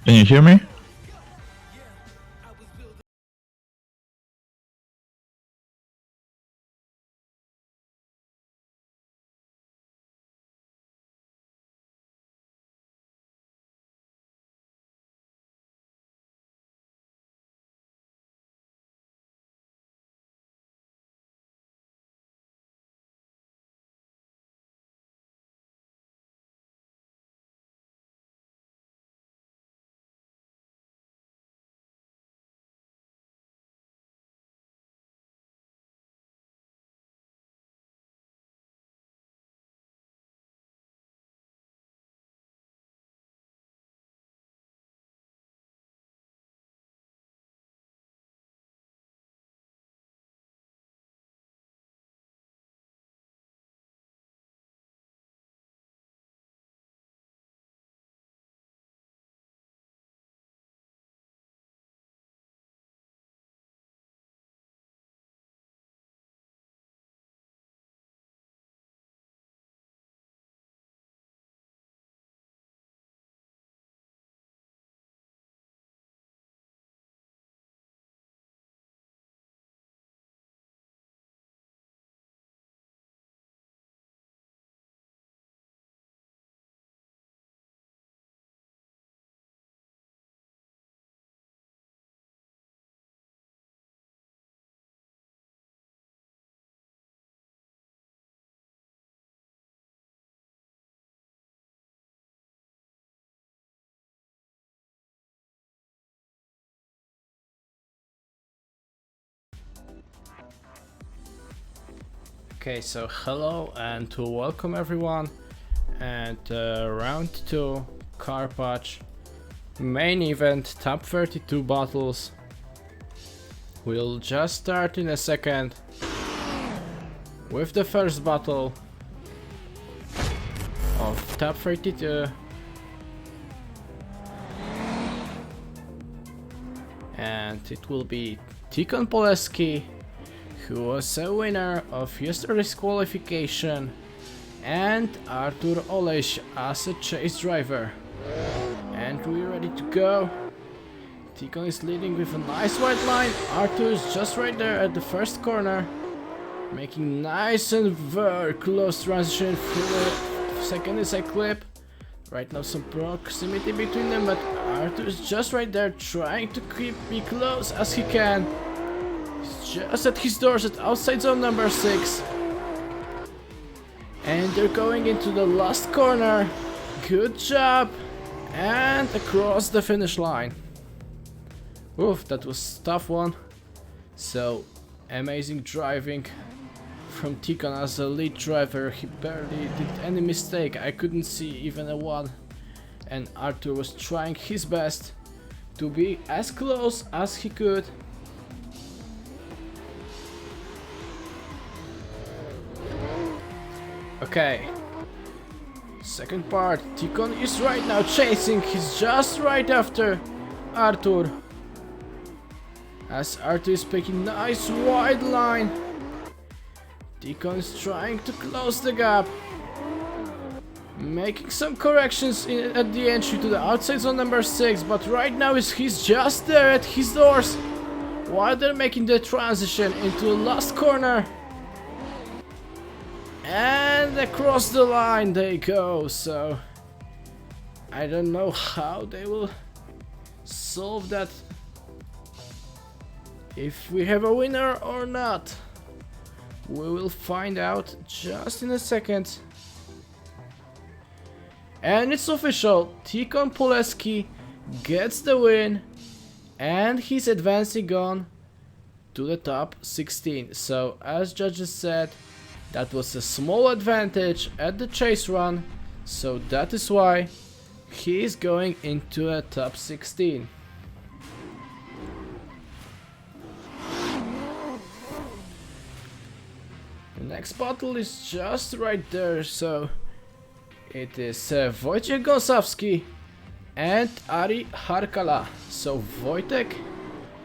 Can you hear me? Okay, so hello and welcome everyone, and round 2 car patch main event top 32 battles. We'll just start in a second with the first battle of top 32, and it will be Tikon Poleski, who was a winner of yesterday's qualification, and Arturo Oleś as a chase driver. And we're ready to go. Tikon is leading with a nice white line. Arturo is just right there at the first corner, making nice and very close transition through the second inside clip. Right now some proximity between them, but Arturo is just right there trying to keep me close as he can. Just at his doors at outside zone number 6. And they're going into the last corner. Good job. And across the finish line. Oof, that was a tough one. So, amazing driving from Tikon as a lead driver. He barely did any mistake. I couldn't see even a one. And Arthur was trying his best to be as close as he could. Okay, second part, Tikon is right now chasing, he's just right after Arthur. As Arthur is picking nice wide line, Tikon is trying to close the gap, making some corrections at the entry to the outside zone number 6, but right now he's just there at his doors while they're making the transition into the last corner. And across the line they go, so I don't know how they will solve that, if we have a winner or not. We will find out just in a second. And it's official, Tikon Poleski gets the win, and he's advancing on to the top 16. So as judges said, that was a small advantage at the chase run, so that is why he is going into a top 16. The next battle is just right there, so it is Wojtek Gąsawski and Ari Harkala. So Wojtek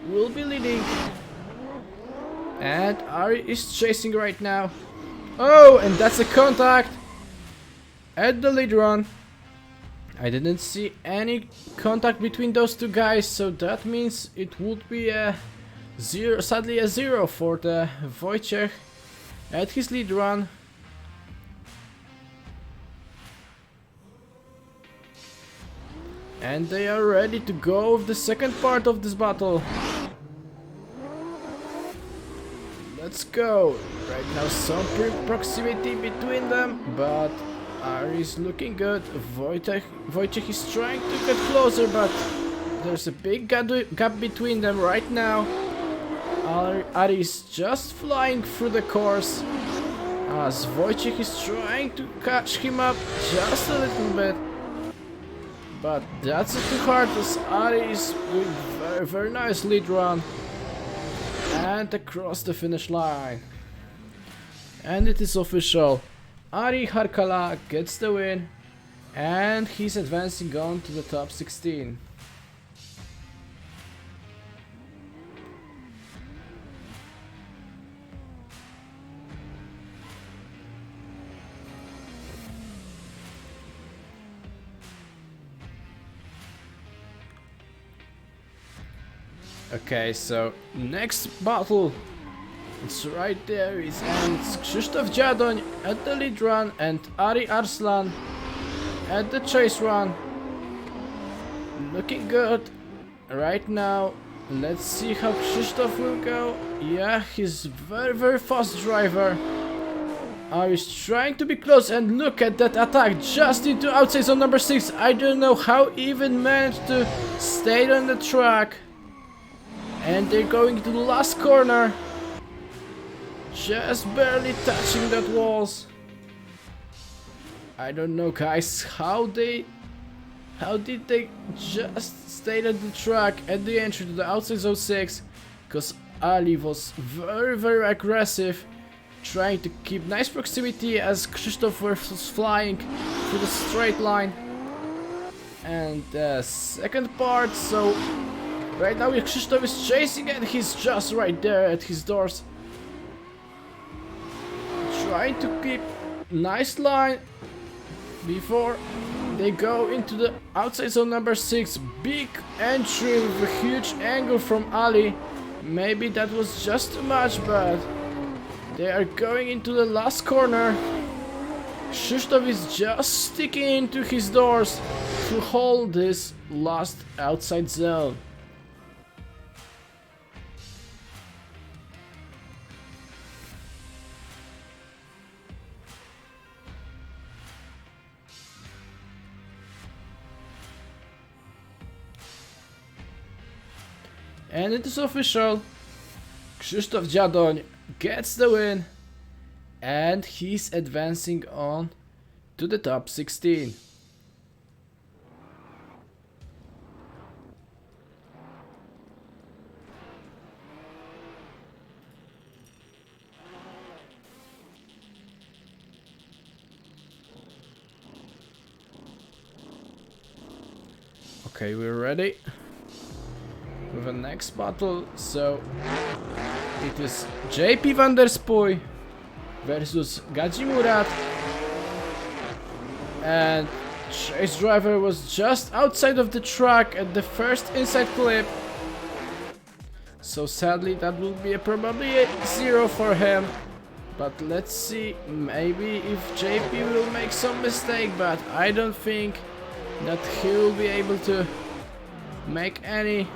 will be leading, and Ari is chasing right now. Oh, and that's a contact at the lead run. I didn't see any contact between those two guys, so that means it would be a zero, sadly a zero for the Wojtek at his lead run. And they are ready to go with the second part of this battle. Let's go. Right now some proximity between them, but Ari is looking good. Wojtek is trying to get closer, but there's a big gap between them right now. Ari is just flying through the course as Wojtek is trying to catch him up just a little bit. But that's too hard as Ari is doing very nice lead run. And across the finish line. And it is official. Ari Harkala gets the win. And he's advancing on to the top 16. Okay, so next battle, it's right there, it's Christophe Jaudon at the lead run and Ari Arslan at the chase run. Looking good right now. Let's see how Christophe will go. Yeah, he's very fast driver. Ari's trying to be close and look at that attack just into outside zone number 6. I don't know how he even managed to stay on the track. And they're going to the last corner. Just barely touching that walls. I don't know, guys, how did they just stay at the track at the entry to the outside zone 6? Because Ali was very aggressive, trying to keep nice proximity as Christophe was flying through the straight line. And the second part, so right now Christophe is chasing and he's just right there at his doors. Trying to keep nice line before they go into the outside zone number 6. Big entry with a huge angle from Ali. Maybe that was just too much, but they are going into the last corner. Christophe is just sticking into his doors to hold this last outside zone. And it is official. Christophe Jaudon gets the win. And he's advancing on to the top 16. Okay, we're ready with the next battle. So it is JP van der Spoy versus Gaji Murat, and chase driver was just outside of the track at the first inside clip, so sadly that will be probably a 0 for him. But let's see, maybe if JP will make some mistake, but I don't think that he will be able to make any.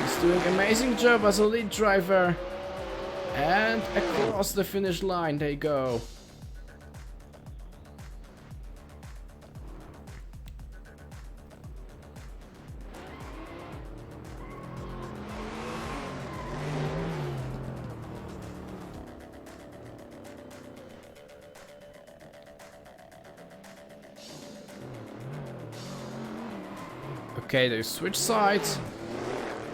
He's doing an amazing job as a lead driver. And across the finish line they go. Okay, they switch sides.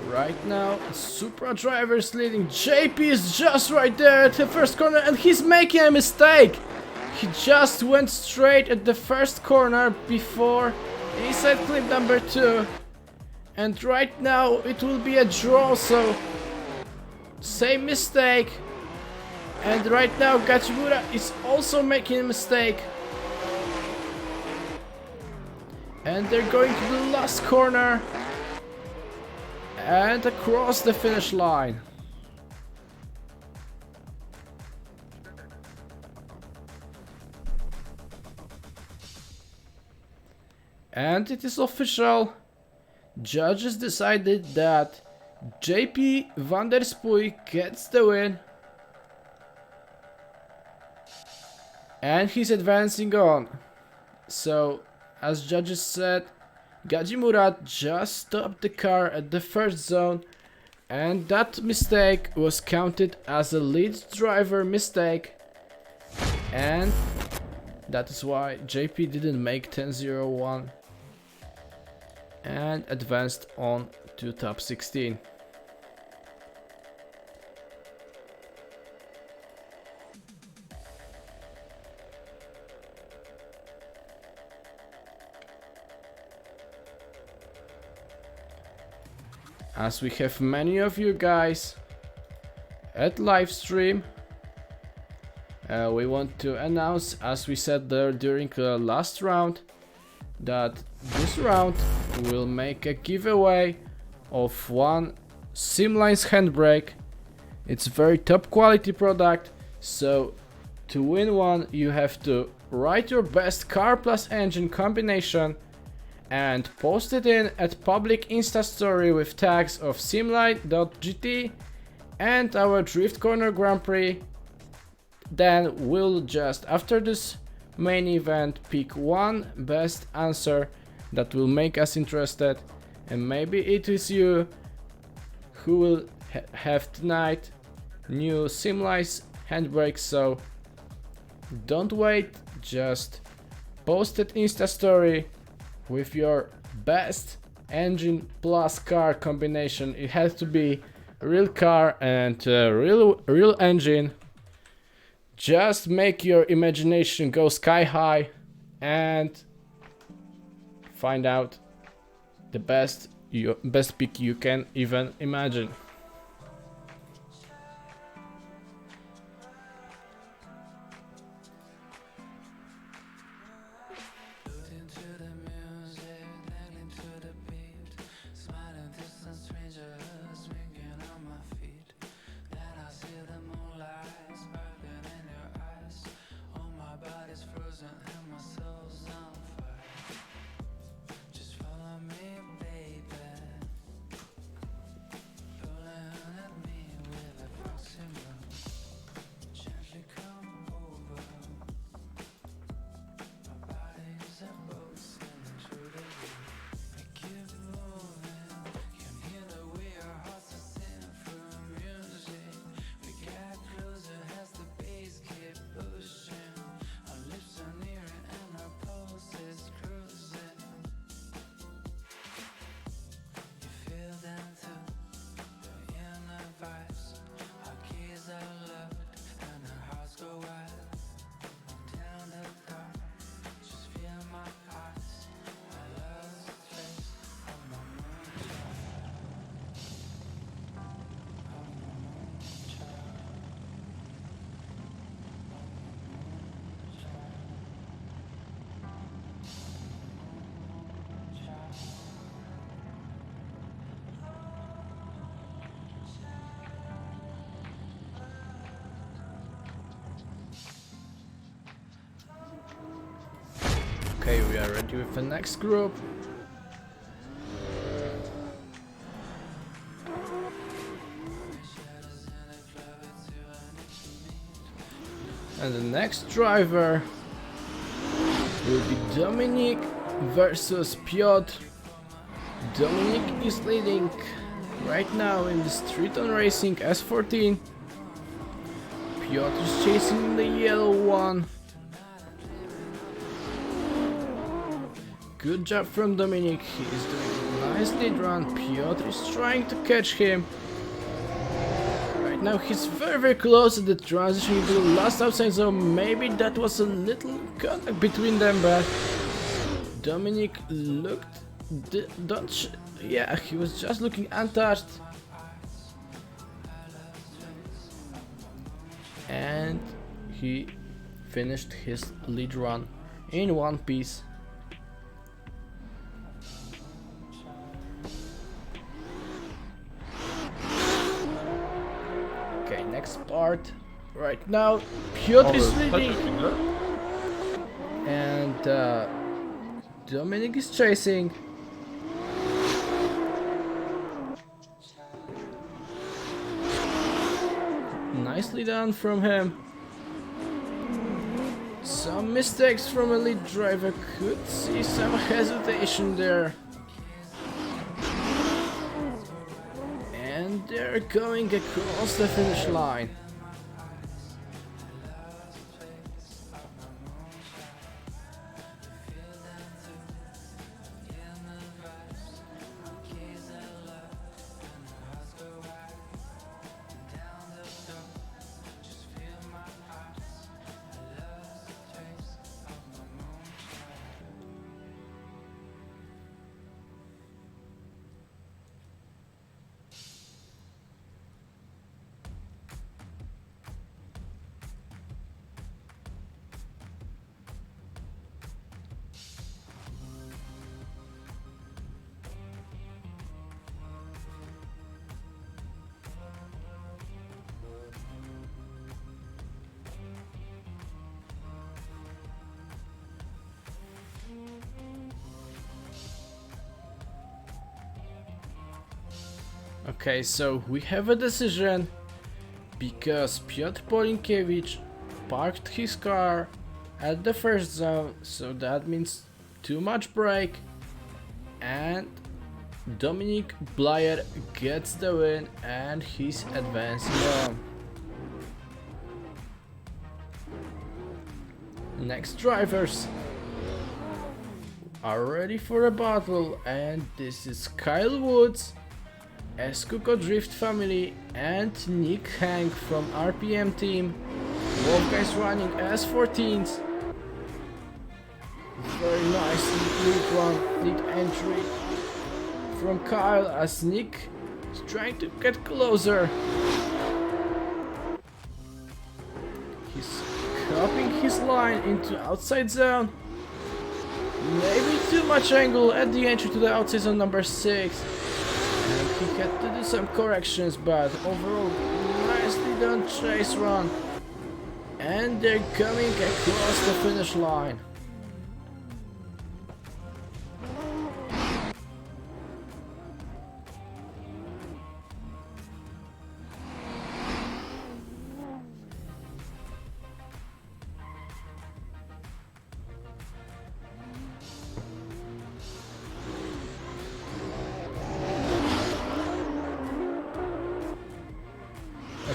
Right now, Supra driver is leading. JP is just right there at the first corner and he's making a mistake. He just went straight at the first corner before inside clip number 2. And right now it will be a draw, so same mistake. And right now Gajimura is also making a mistake. And they're going to the last corner and across the finish line. And it is official. Judges decided that JP van der Spuy gets the win. And he's advancing on. So, as judges said, Gajimura just stopped the car at the first zone, and that mistake was counted as a lead driver mistake, and that is why JP didn't make 10-0-1 and advanced on to top 16. As we have many of you guys at live stream, we want to announce, as we said there during the last round, that this round will make a giveaway of one Simline's handbrake. It's very top quality product, so to win one you have to write your best car plus engine combination and post it in at public Insta story with tags of simline.gt and our Drift Corner Grand Prix. Then we'll just, after this main event, pick one best answer that will make us interested, and maybe it is you who will have tonight new Simline's handbrake. So don't wait, just post it Insta story with your best engine plus car combination. It has to be real car and real engine. Just make your imagination go sky high and find out the best pick you can even imagine. Okay, we are ready with the next group. And the next driver will be Dominic versus Piotr. Dominic is leading right now in the Street on Racing S14. Piotr is chasing the yellow one. Good job from Dominic, he is doing a nice lead run. Piotr is trying to catch him. Right now he's very close to the transition into the last outside zone. Maybe that was a little contact between them, but Dominic looked... yeah, he was just looking untouched. And he finished his lead run in one piece. next part. Right now, Piotr is leading, and Dominic is chasing. Nicely done from him. Some mistakes from a lead driver, could see some hesitation there. And they're going across the finish line. Okay, so we have a decision because Piotr Polinkiewicz parked his car at the first zone, so that means too much brake, and Dominic Blyer gets the win and he's advancing on. Next drivers are ready for a battle, and this is Kyle Woods, Escuco Drift family, and Nick Hank from RPM team. Both guys running as 14s. Very nice lead entry from Kyle as Nick is trying to get closer. He's cupping his line into outside zone. Maybe too much angle at the entry to the outside zone number 6. And he had to do some corrections, but overall nicely done chase run. And they're coming across the finish line.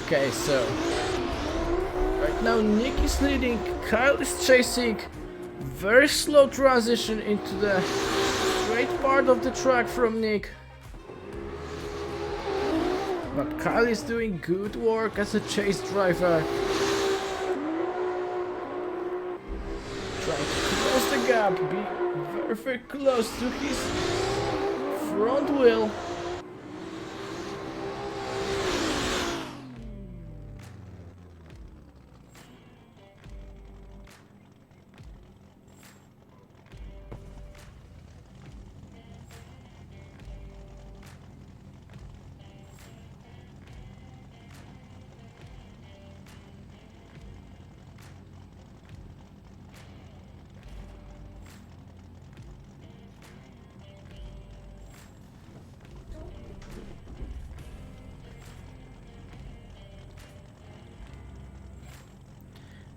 Okay, so right now Nick is leading, Kyle is chasing. Very slow transition into the straight part of the track from Nick. But Kyle is doing good work as a chase driver. Trying to close the gap, be very close to his front wheel.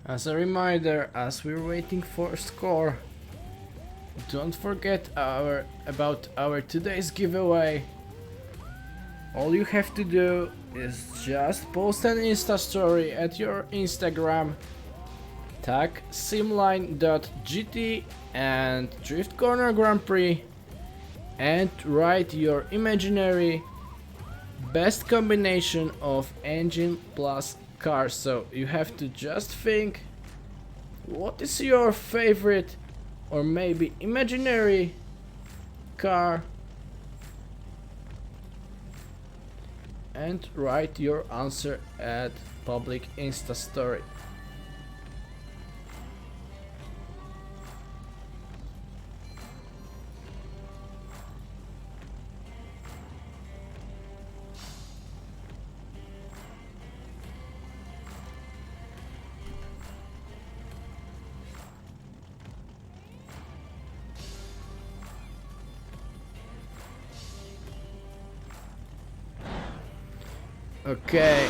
As a reminder, as we're waiting for a score, don't forget about our today's giveaway. All you have to do is just post an Insta story at your Instagram, tag simline.gt and Drift Corner Grand Prix, and write your imaginary best combination of engine plus car. So you have to just think, what is your favorite or maybe imaginary car, and write your answer at public Insta story. Okay.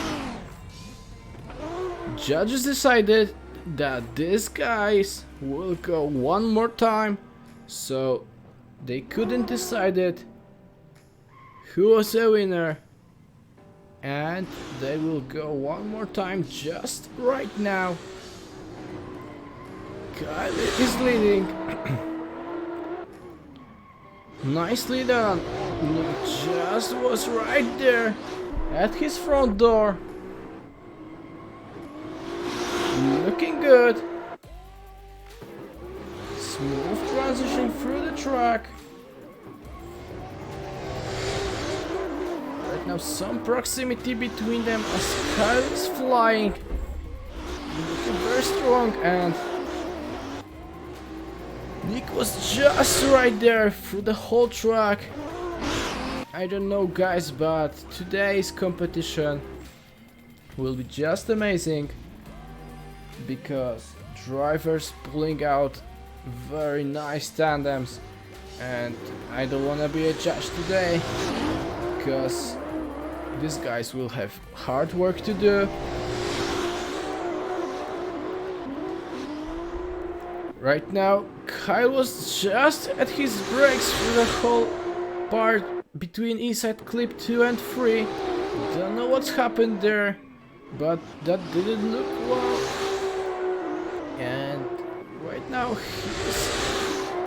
Judges decided that these guys will go one more time, so they couldn't decide it who was a winner, and they will go one more time just right now. Kyle is leading. Nicely done. Nick just was right there at his front door. Looking good. Smooth transition through the track. Right now some proximity between them as Kyle is flying. Looking very strong, and Nick was just right there through the whole track. I don't know guys, but today's competition will be just amazing because drivers pulling out very nice tandems, and I don't wanna be a judge today because these guys will have hard work to do. Right now, Kyle was just at his brakes for the whole part between inside clip 2 and 3. Don't know what's happened there, but that didn't look well. And right now he's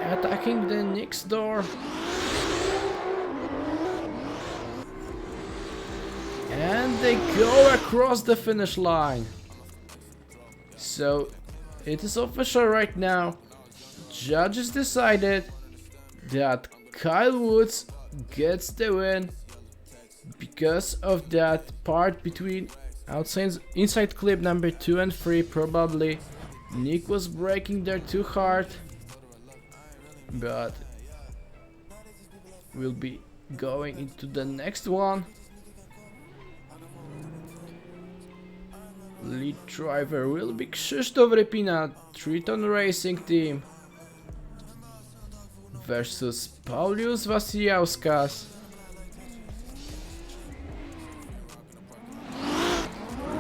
attacking the next door. And they go across the finish line. So it is official right now. Judges decided that Kyle Woods gets the win because of that part between inside clip number 2 and 3. Probably Nick was braking there too hard, but we'll be going into the next one. Lead driver will be Christophe Repina, Triton Racing Team versus Paulius Vasiliauskas.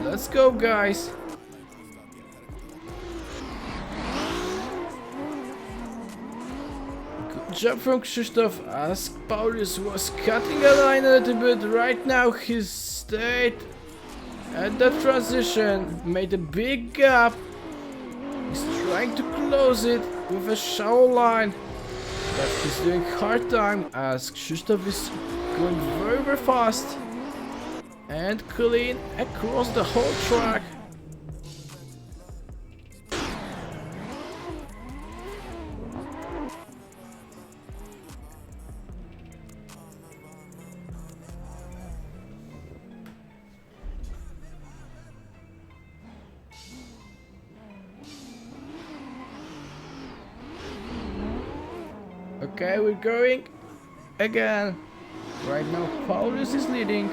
Let's go guys! Good job from Christophe as Paulius was cutting a line a little bit. Right now he stayed at the transition, made a big gap. He's trying to close it with a shallow line, but he's doing hard time as Schuster is going very very fast and clean across the whole track. Okay, we're going again. Right now Paulus is leading.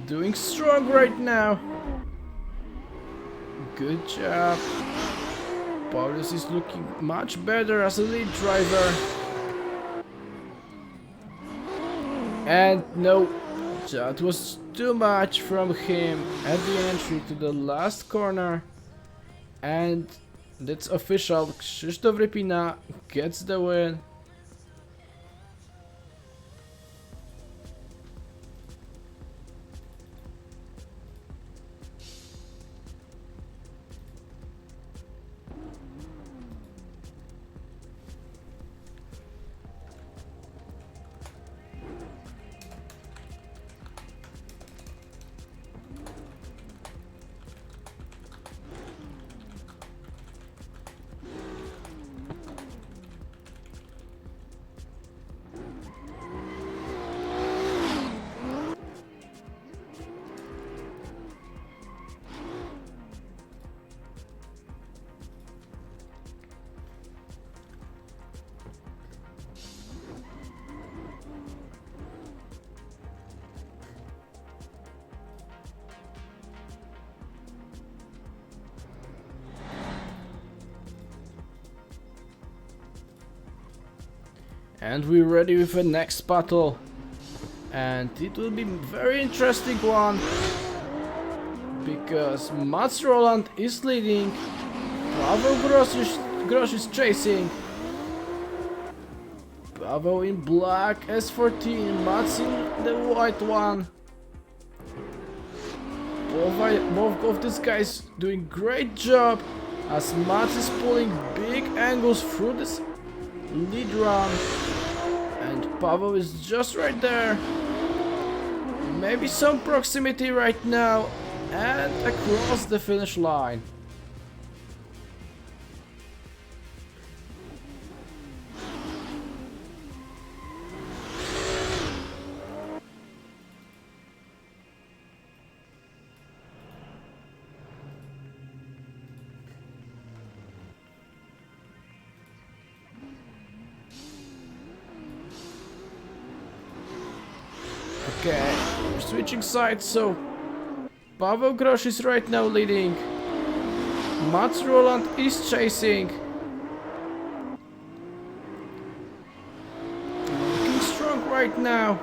Doing strong right now. Good job. Paulus is looking much better as a lead driver. And no, that was too much from him at the entry to the last corner. And that's official. Christophe Repina gets the win. And we're ready with the next battle. And it will be very interesting one. Because Mats Roland is leading. Pavo Grosz is chasing. Pavo in black, S14, Mats in the white one. Both of these guys doing great job as Mats is pulling big angles through this lead run. And Pavo is just right there. Maybe some proximity right now. And across the finish line. Okay, we're switching sides, so Pavo Grosz is right now leading. Mats Roland is chasing. Looking strong right now.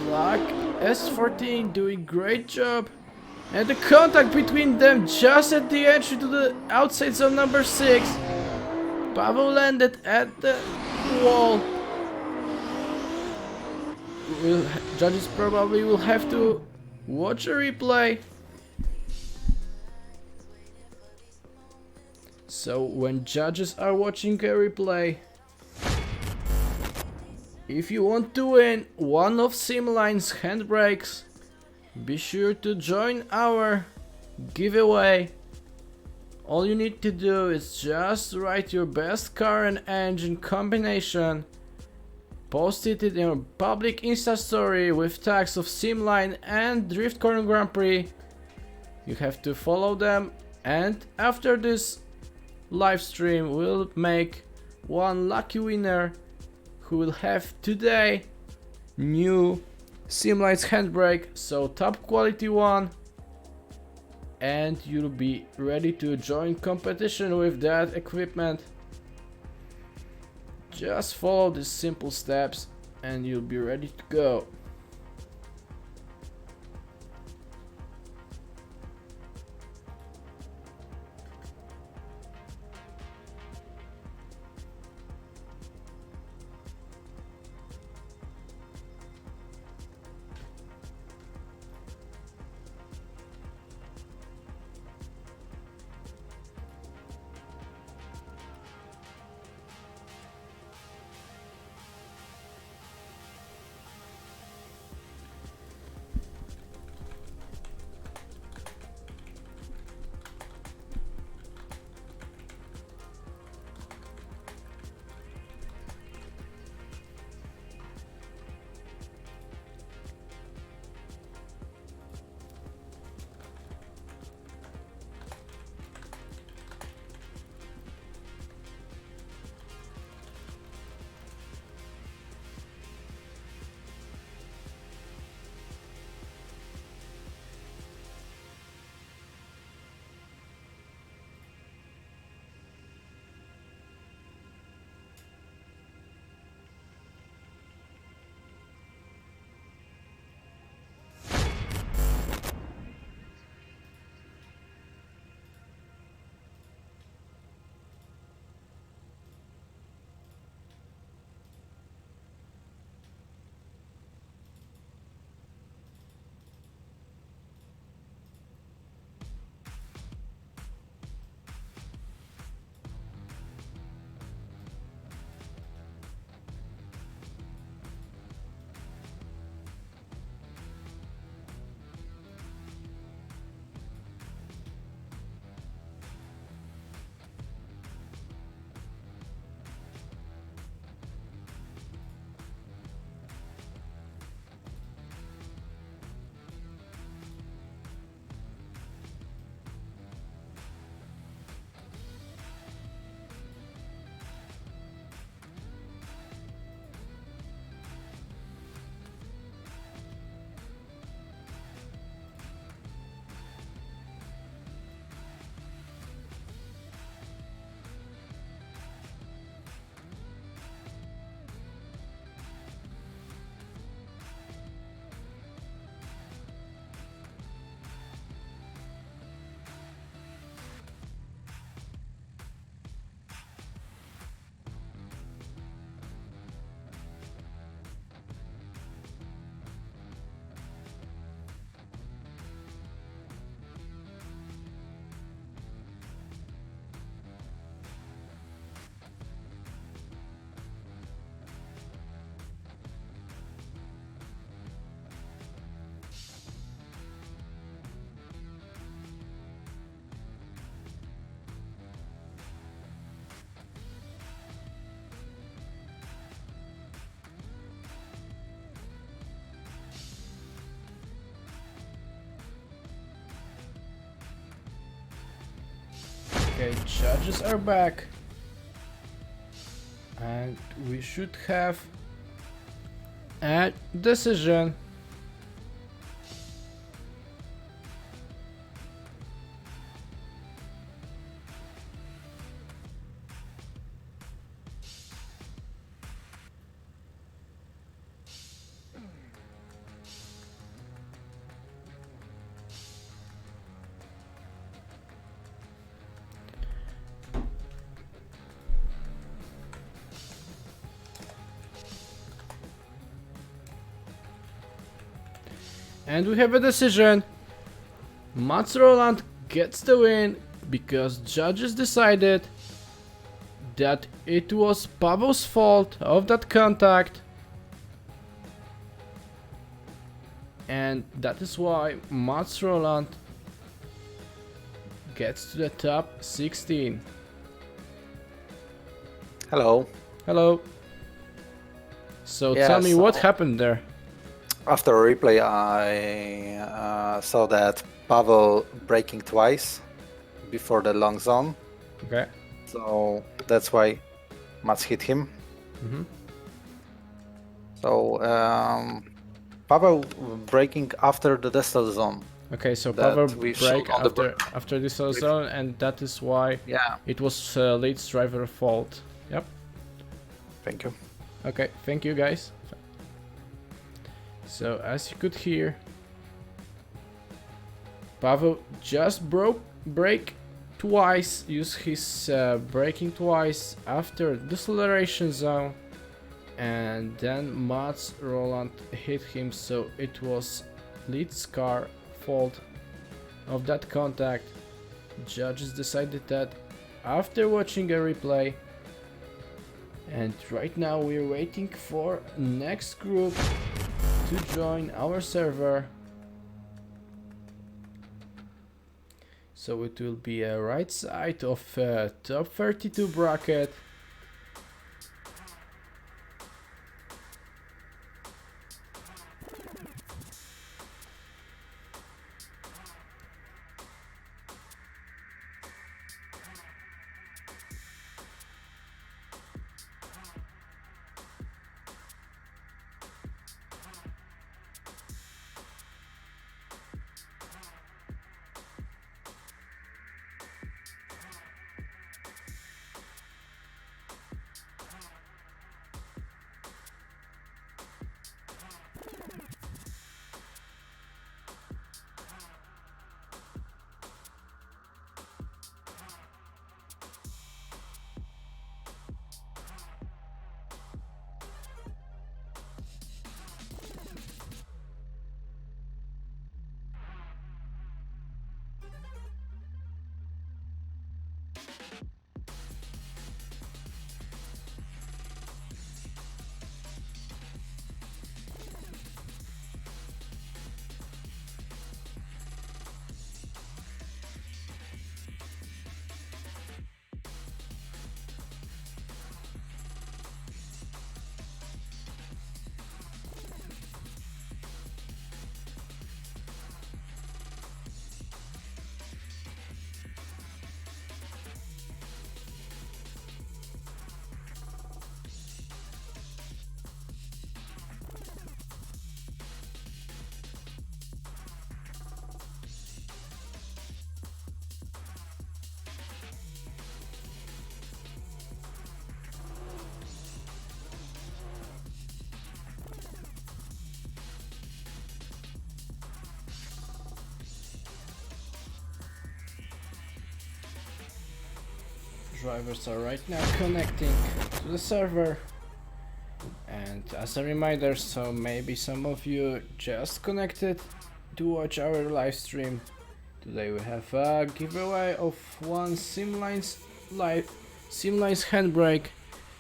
Black S14 doing great job. And the contact between them just at the entry to the outside zone number 6. Pavo landed at the wall. Judges probably will have to watch a replay. So when judges are watching a replay, if you want to win one of Simline's handbrakes, be sure to join our giveaway. All you need to do is just write your best car and engine combination. Post it in your public Insta story with tags of Simline and Drift Corner Grand Prix. You have to follow them, and after this live stream we'll make one lucky winner who will have today new Simline's handbrake, so top quality one, and you'll be ready to join competition with that equipment. Just follow these simple steps and you'll be ready to go. Okay, judges are back. And we should have a decision. And we have a decision. Mats Roland gets the win because judges decided that it was Pavo's fault of that contact. And that is why Mats Roland gets to the top 16. Hello. Hello. So Yeah, tell me what happened there. After a replay, I saw that Pavo braking twice before the long zone. Okay. So that's why Mats hit him. Mm-hmm. So Pavo braking after the distal zone. Okay, so Pavo we brake showed on the after this zone, and that is why it was Leeds driver fault. Yep. Thank you. Okay, thank you guys. So as you could hear, Pavo just brake twice, used his braking twice after deceleration zone, and then Mats Roland hit him, so it was Leeds car fault of that contact. Judges decided that after watching a replay, and right now we're waiting for next group to join our server. So it will be a right side of top 32 bracket. Drivers are right now connecting to the server, and as a reminder, so maybe some of you just connected to watch our live stream. Today we have a giveaway of one Simline's handbrake,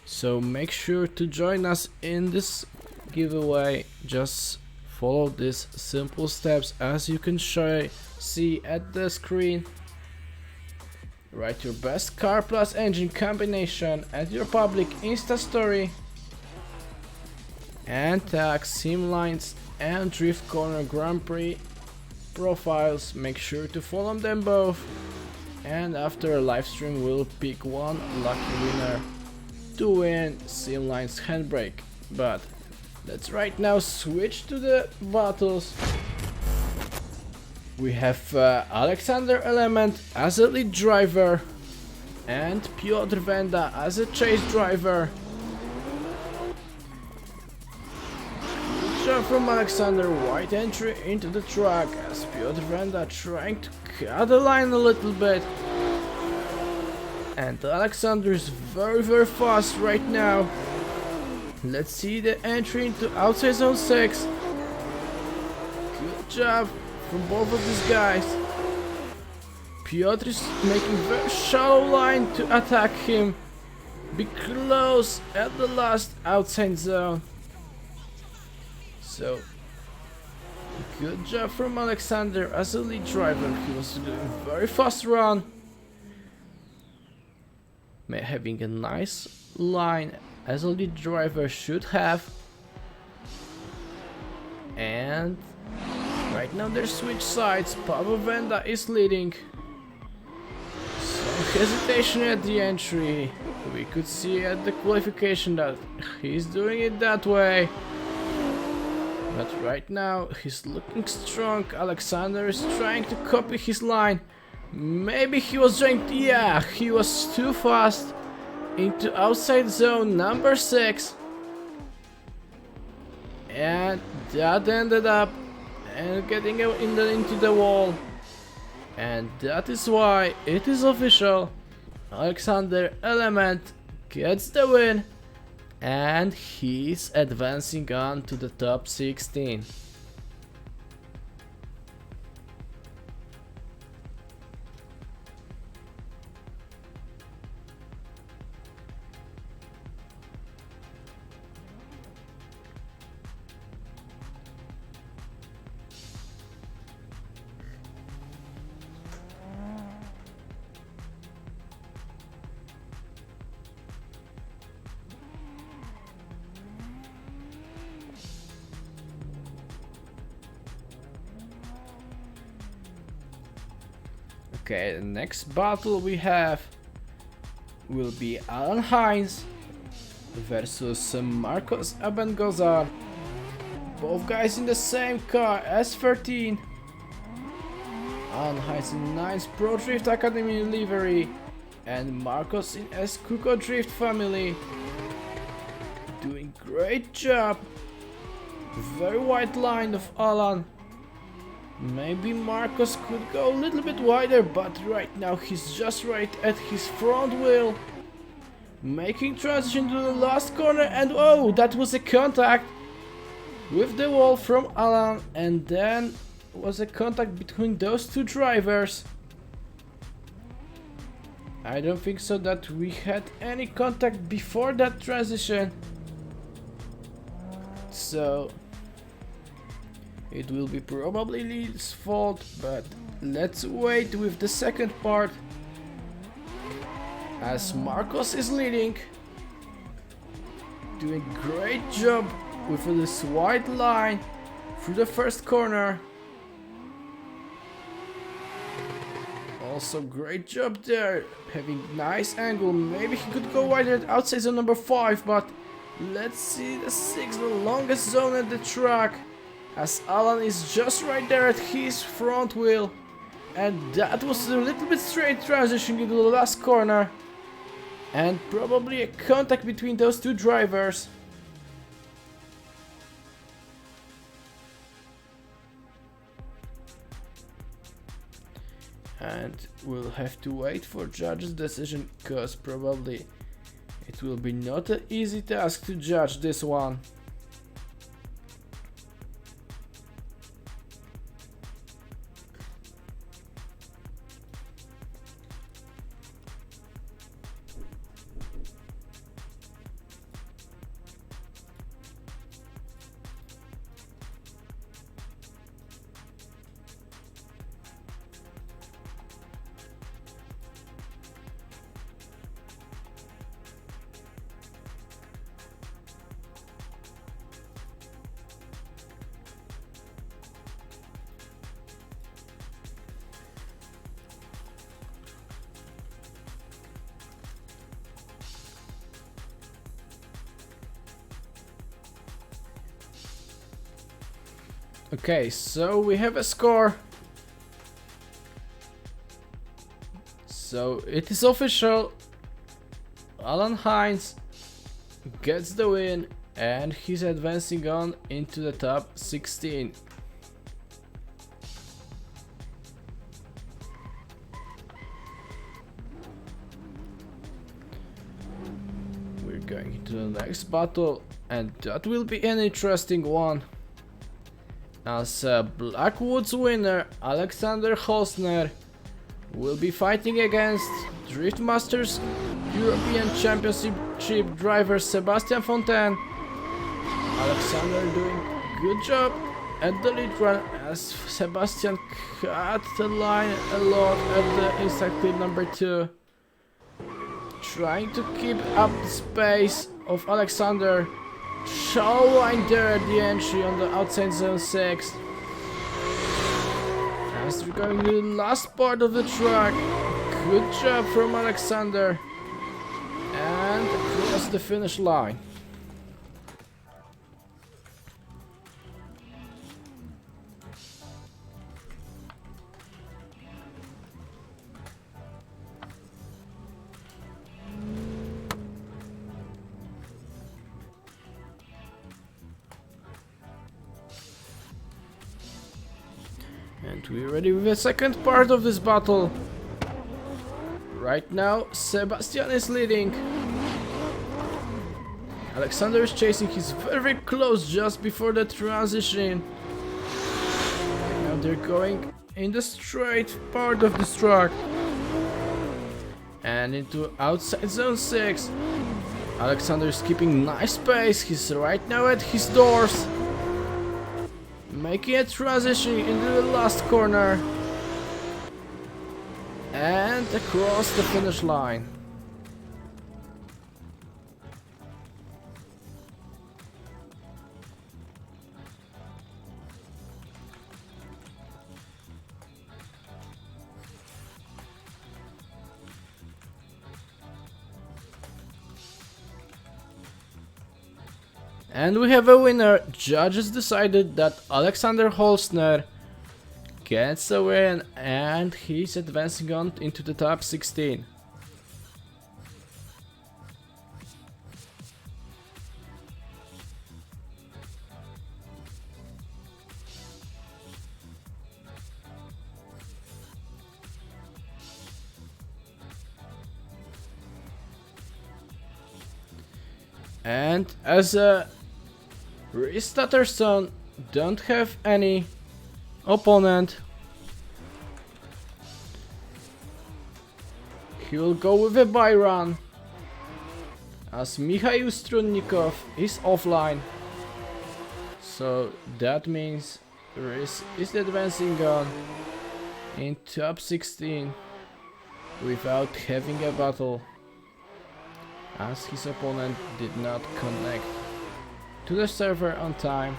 so make sure to join us in this giveaway. Just follow these simple steps as you can see at the screen. Write your best car plus engine combination at your public Insta story and tag Simline's and Drift Corner Grand Prix profiles. Make sure to follow them both. and after a live stream we'll pick one lucky winner to win Simline's handbrake. But let's right now switch to the battles. We have Alexander Element as a lead driver and Piotr Banda as a chase driver. Good job from Alexander, wide entry into the track as Piotr Banda trying to cut the line a little bit. And Alexander is very fast right now. Let's see the entry into outside zone 6. Good job from both of these guys. Piotr is making very shallow line to attack him. Be close at the last outside zone. So good job from Alexander as a lead driver. He was doing a very fast run. Having a nice line as a lead driver should have. And right now they switch sides. Pavo Banda is leading. Some hesitation at the entry. We could see at the qualification that he's doing it that way. But right now he's looking strong. Alexander is trying to copy his line. Maybe he was trying to, yeah, he was too fast into outside zone number 6. And that ended up getting into the wall. And that is why it is official. Alexander Element gets the win. And he's advancing on to the top 16. Okay, the next battle we have will be Alan Hines versus Marcos Abengozar. Both guys in the same car, S13. Alan Hines in Nines Pro Drift Academy livery and Marcos in S Kuko Drift family. Doing great job. Very wide line of Alan. Maybe Marcos could go a little bit wider, but right now he's just right at his front wheel. Making transition to the last corner, and oh, that was a contact with the wall from Alan, and then was a contact between those two drivers. I don't think so that we had any contact before that transition. So it will be probably Lee's fault, but let's wait with the second part. As Marcos is leading, doing great job with this wide line through the first corner. Also great job there, having nice angle. Maybe he could go wider at outside zone number 5, but let's see the 6th, the longest zone at the track. As Alan is just right there at his front wheel. And that was a little bit straight transition into the last corner. And probably a contact between those two drivers. And we'll have to wait for judge's decision, because probably it will be not an easy task to judge this one. Okay, so we have a score. So it is official. Alan Hines gets the win and he's advancing on into the top 16. We're going into the next battle and that will be an interesting one. As Blackwood's winner Alexander Holzner will be fighting against Driftmasters European Championship driver Sebastian Fontaine. Alexander doing a good job at the lead run as Sebastian cut the line a lot at the inside clip number 2. Trying to keep up the space of Alexander. Shallow line there at the entry on the outside zone 6. As we're going to the last part of the track. Good job from Alexander. And across the finish line. And we're ready with the second part of this battle. Right now, Sebastian is leading. Alexander is chasing, he's very close just before the transition. And now they're going in the straight part of this track. And into outside zone 6. Alexander is keeping nice pace, he's right now at his doors. Making a transition into the last corner. And across the finish line. And we have a winner. Judges decided that Alexander Holzner gets a win and he's advancing on into the top 16. And as a restarter son don't have any opponent, he will go with a buy run as Mikhail Strunnikov is offline. So that means Riz is advancing on in top 16 without having a battle, as his opponent did not connect to the server on time.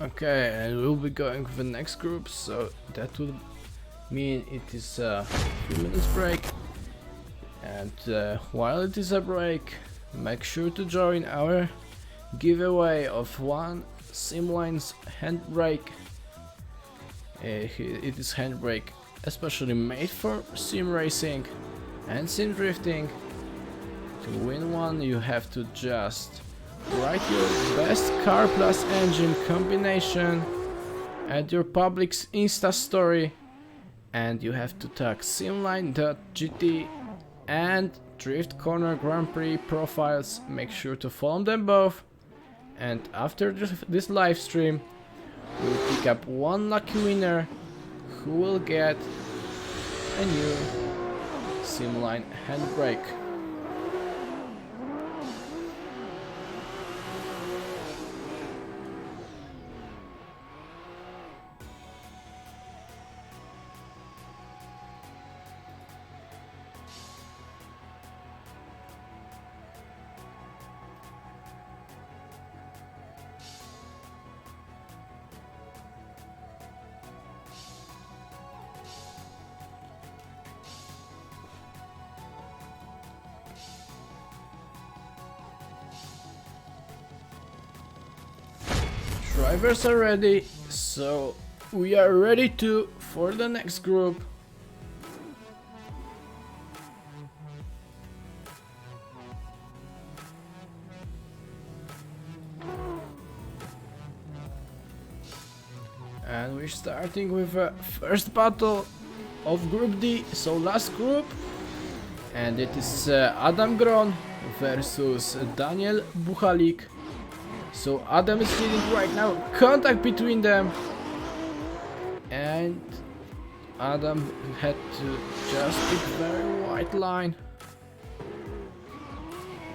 Okay, and we'll be going with the next group, so that will mean it is a few minutes break. And while it is a break, make sure to join our giveaway of one Simline's handbrake. It is handbrake especially made for sim racing and sim drifting. To win one, you have to just write your best car plus engine combination, add your public's Insta story, and you have to tag simline.gt and Drift Corner Grand Prix profiles. Make sure to follow them both. And after this live stream, we'll pick up one lucky winner who will get a new Simline handbrake. Drivers are ready, so we are ready for the next group. And we're starting with the first battle of Group D, so last group. And it is Adam Gron versus Daniel Buchalik. So Adam is leading right now, contact between them, and Adam had to just pick very wide line,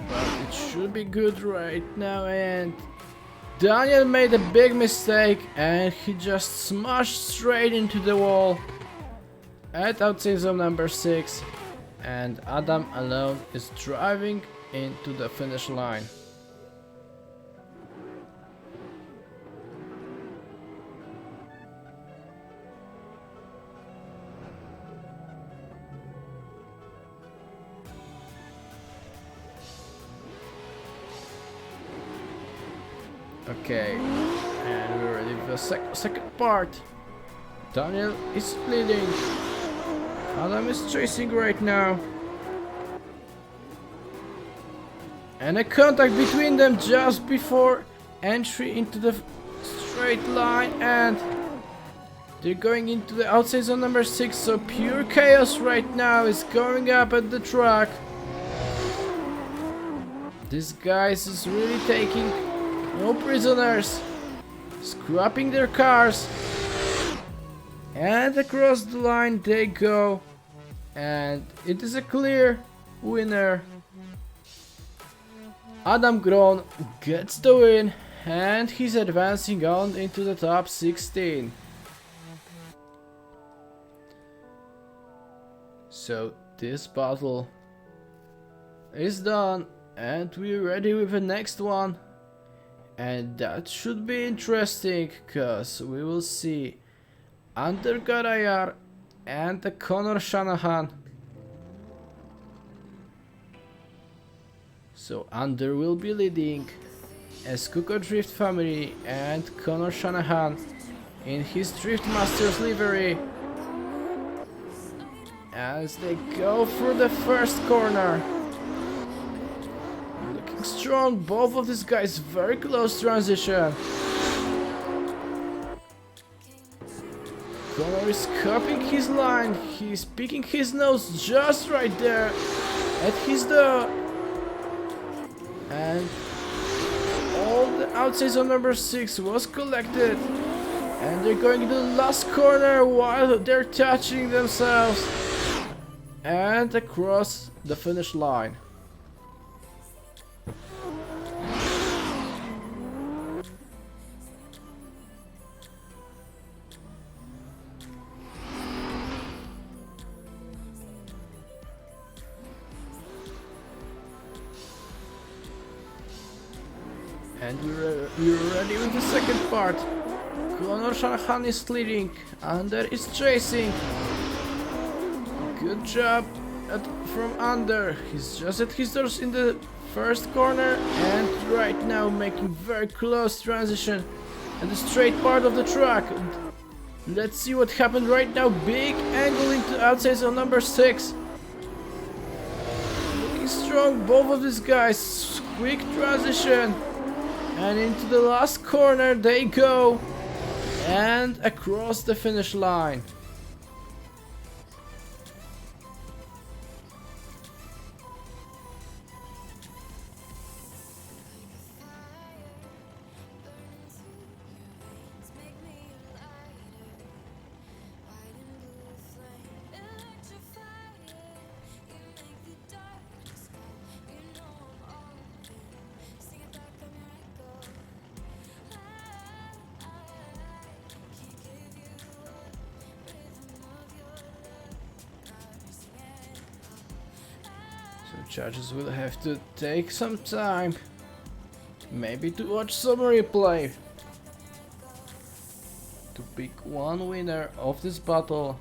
but it should be good right now. And Daniel made a big mistake and he just smashed straight into the wall at outside zone number 6, and Adam alone is driving into the finish line. Okay, and we're ready for the second part. Daniel is leading. Adam is chasing right now. And a contact between them just before entry into the straight line, and they're going into the outside zone number 6, so pure chaos right now is going up at the track. This guy is really taking no prisoners, scrapping their cars, and across the line they go, and it is a clear winner. Adam Gron gets the win, and he's advancing on into the top 16. So this battle is done, and we're ready with the next one. And that should be interesting, cause we will see Anther and the Connor Shanahan. So Anther will be leading as Cuckoo Drift family, and Connor Shanahan in his Drift Masters livery as they go through the first corner. Strong, both of these guys very close transition. Connor is copying his line, he's picking his nose just right there at his door. And all the outside zone number 6 was collected, and they're going to the last corner while they're touching themselves and across the finish line. And we're ready with the second part. Connor Shanahan is leading, Anther is chasing. Good job from Anther. He's just at his doors in the first corner, and right now making very close transition at the straight part of the track. Let's see what happened right now. Big angle into outside zone number 6. Looking strong, both of these guys. Quick transition. And into the last corner they go, and across the finish line. Judges will have to take some time, maybe to watch some replay, to pick one winner of this battle.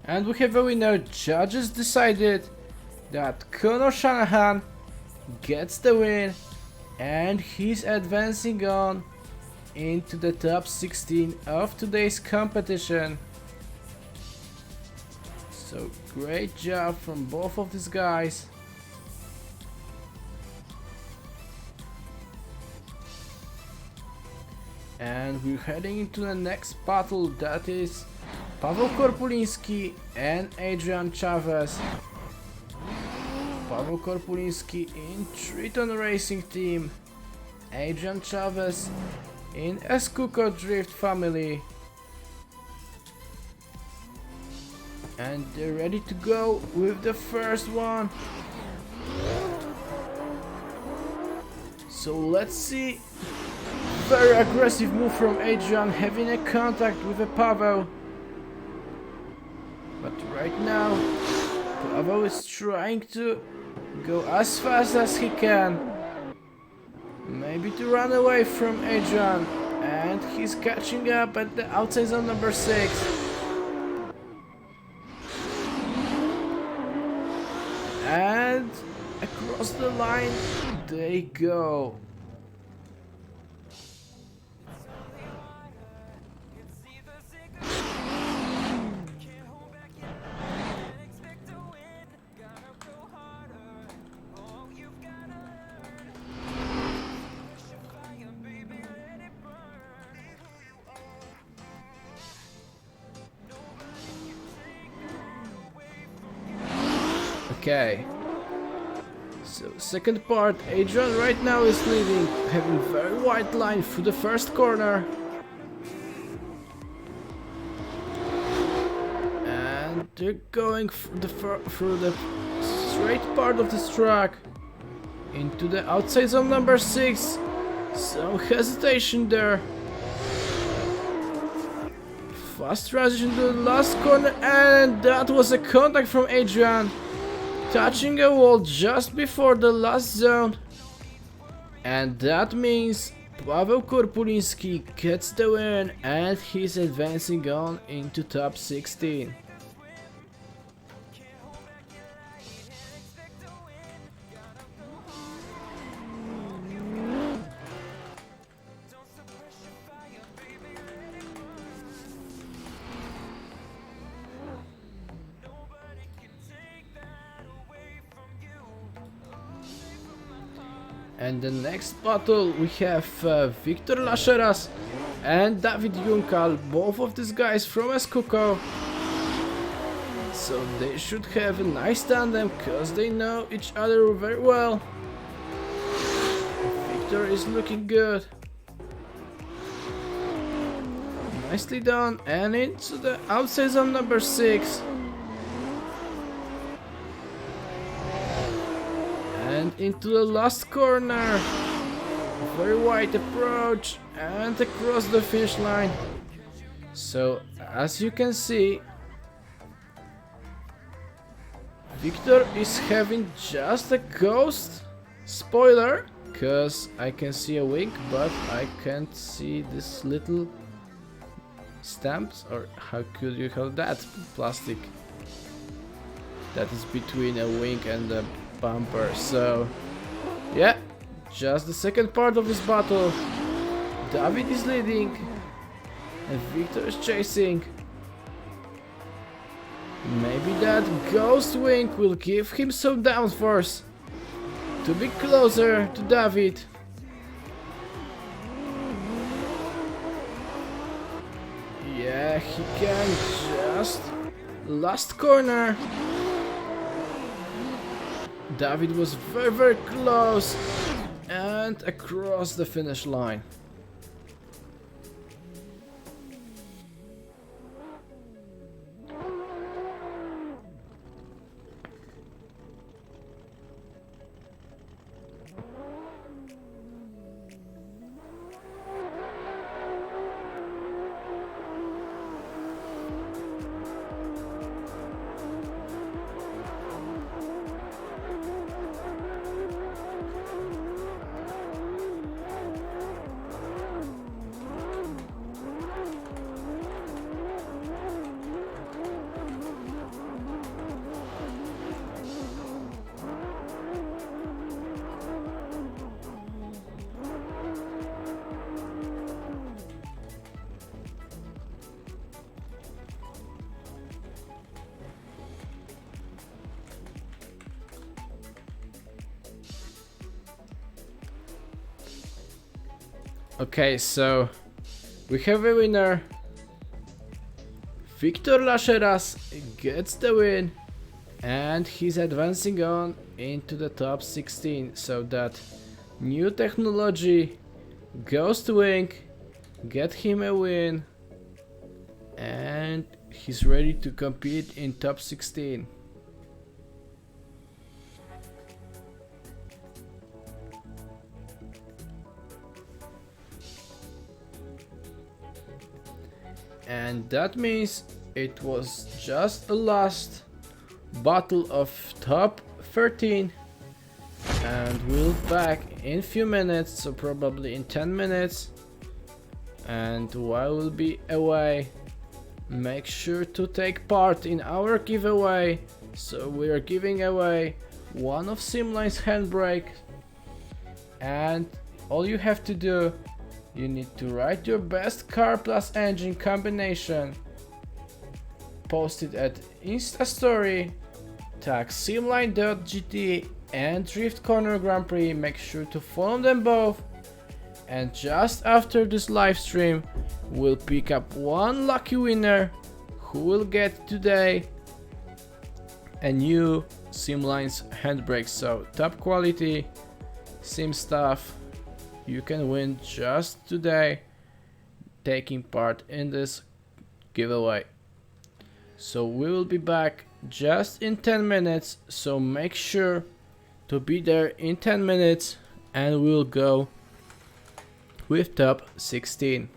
And we have a winner. Judges decided that Connor Shanahan gets the win, and he's advancing on into the top 16 of today's competition. So great job from both of these guys. And we're heading into the next battle, that is Pavo Korpulinski and Adrian Chavez. Pavo Korpulinski in Triton Racing Team, Adrian Chavez in Escuco Drift family. And they're ready to go with the first one. So let's see. Very aggressive move from Adrian, having a contact with a Pavo. But right now, Pavo is trying to go as fast as he can. Maybe to run away from Adrian. And he's catching up at the outside zone number 6. And across the line they go. Okay, so second part, Adrian right now is leading, having very wide line through the first corner. And they're going through the straight part of this track into the outside zone number 6. Some hesitation there. Fast transition to the last corner, and that was a contact from Adrian, touching a wall just before the last zone. And that means Pavo Korpulinski gets the win, and he's advancing on into top 16. And the next battle we have Victor Lacheras and David Junkal, both of these guys from Escuco. So they should have a nice tandem because they know each other very well. Victor is looking good. Nicely done, and into the outside zone number 6. And into the last corner. very wide approach and across the finish line. So as you can see, Victor is having just a ghost spoiler, cause I can see a wing but I can't see this little stamps, or how could you call that, plastic that is between a wing and a bumper. So yeah, just the second part of this battle. David is leading and Victor is chasing. Maybe that ghost wing will give him some downforce to be closer to David. Yeah, he can just last corner. David was very close and across the finish line. Okay, so we have a winner. Victor Lacheras gets the win and he's advancing on into the top 16. So that new technology, Ghost Wing, get him a win and he's ready to compete in top 16. And that means it was just the last battle of top 13, and we'll back in few minutes, so probably in 10 minutes. And while we'll be away, make sure to take part in our giveaway. So we are giving away one of Simline's handbrake, and all you have to do, you need to write your best car plus engine combination, post it at instastory, tag simline.gt and Drift Corner Grand Prix. Make sure to follow them both, and just after this live stream we'll pick up one lucky winner who will get today a new Simline's handbrake. So top quality sim stuff. You can win just today taking part in this giveaway. So we will be back just in 10 minutes, so make sure to be there in 10 minutes and we'll go with top 16.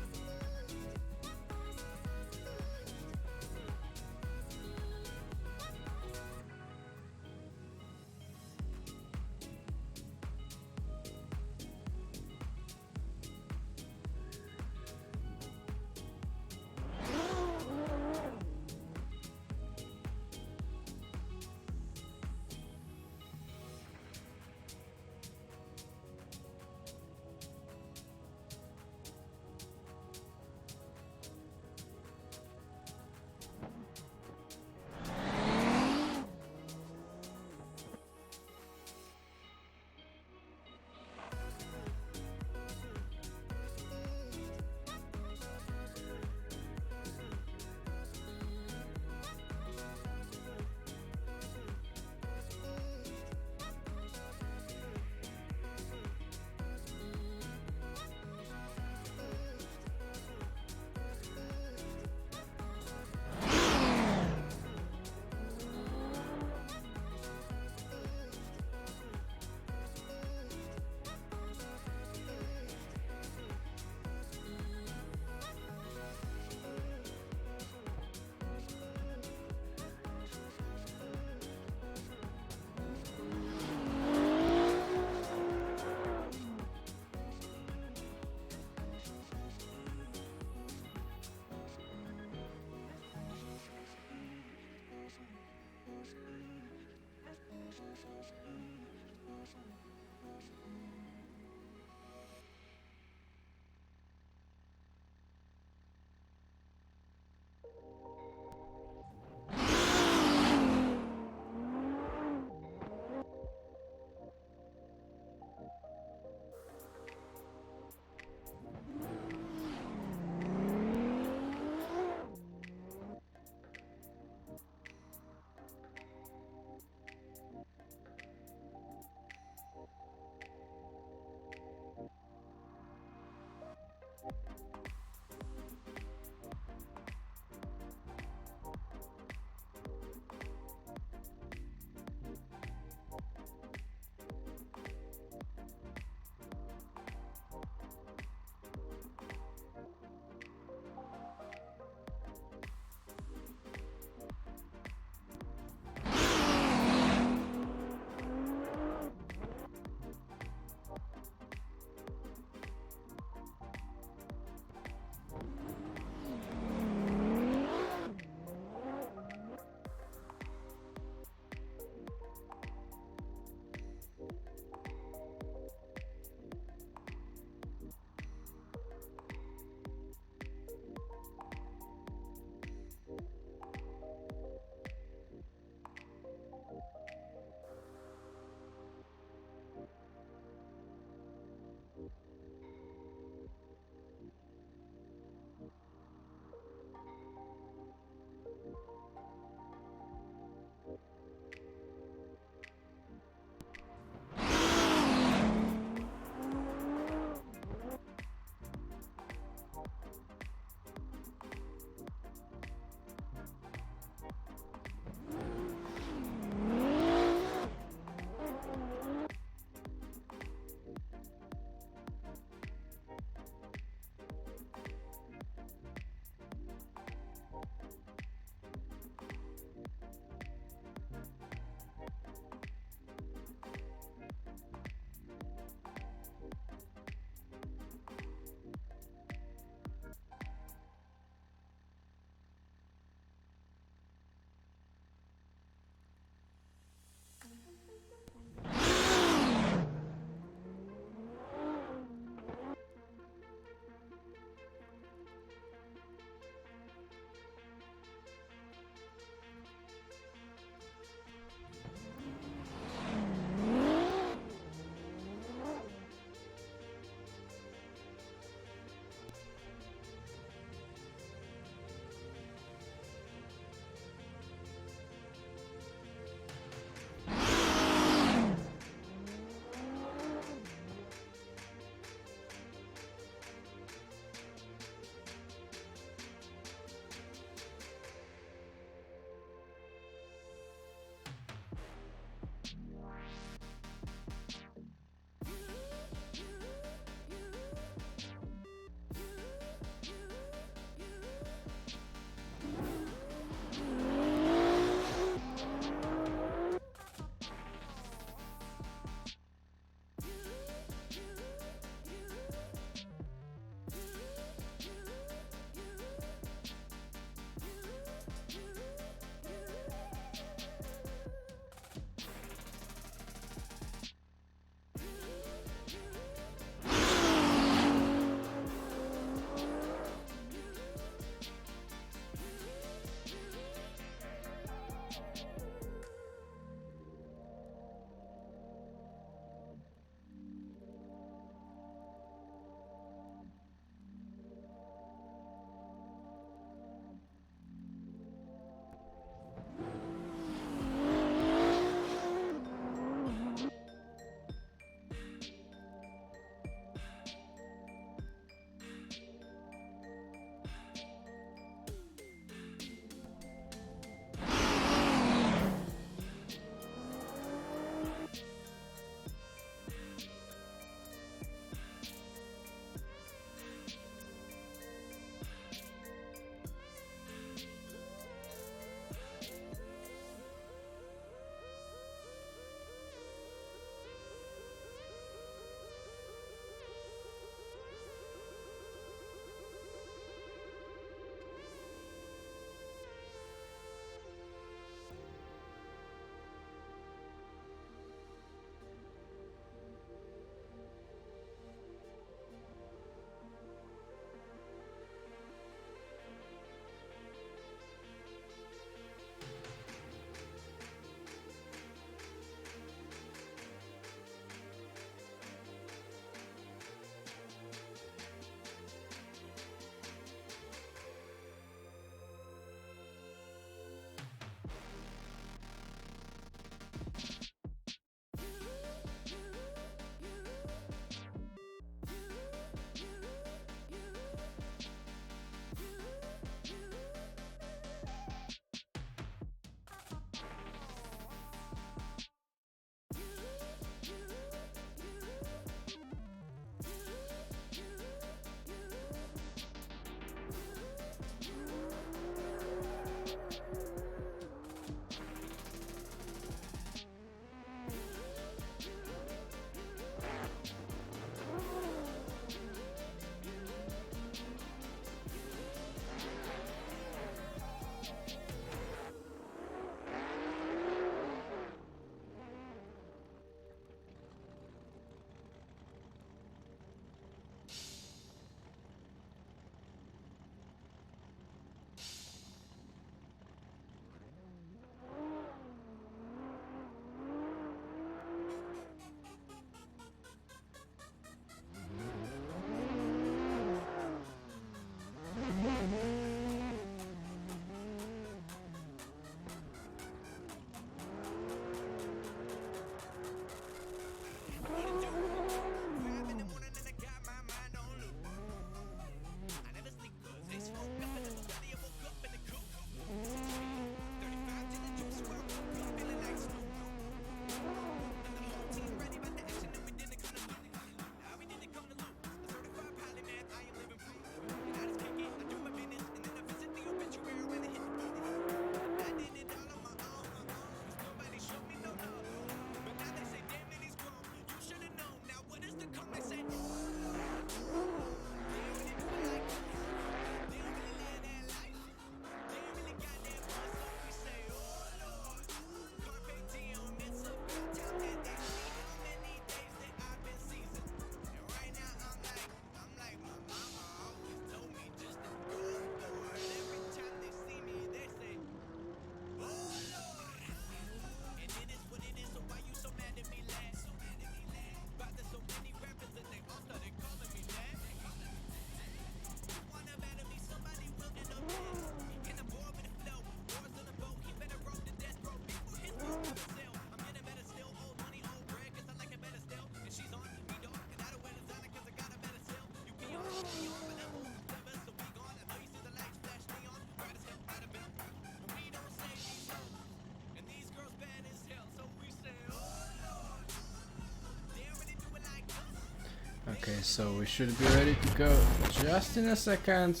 Okay, so we should be ready to go just in a second.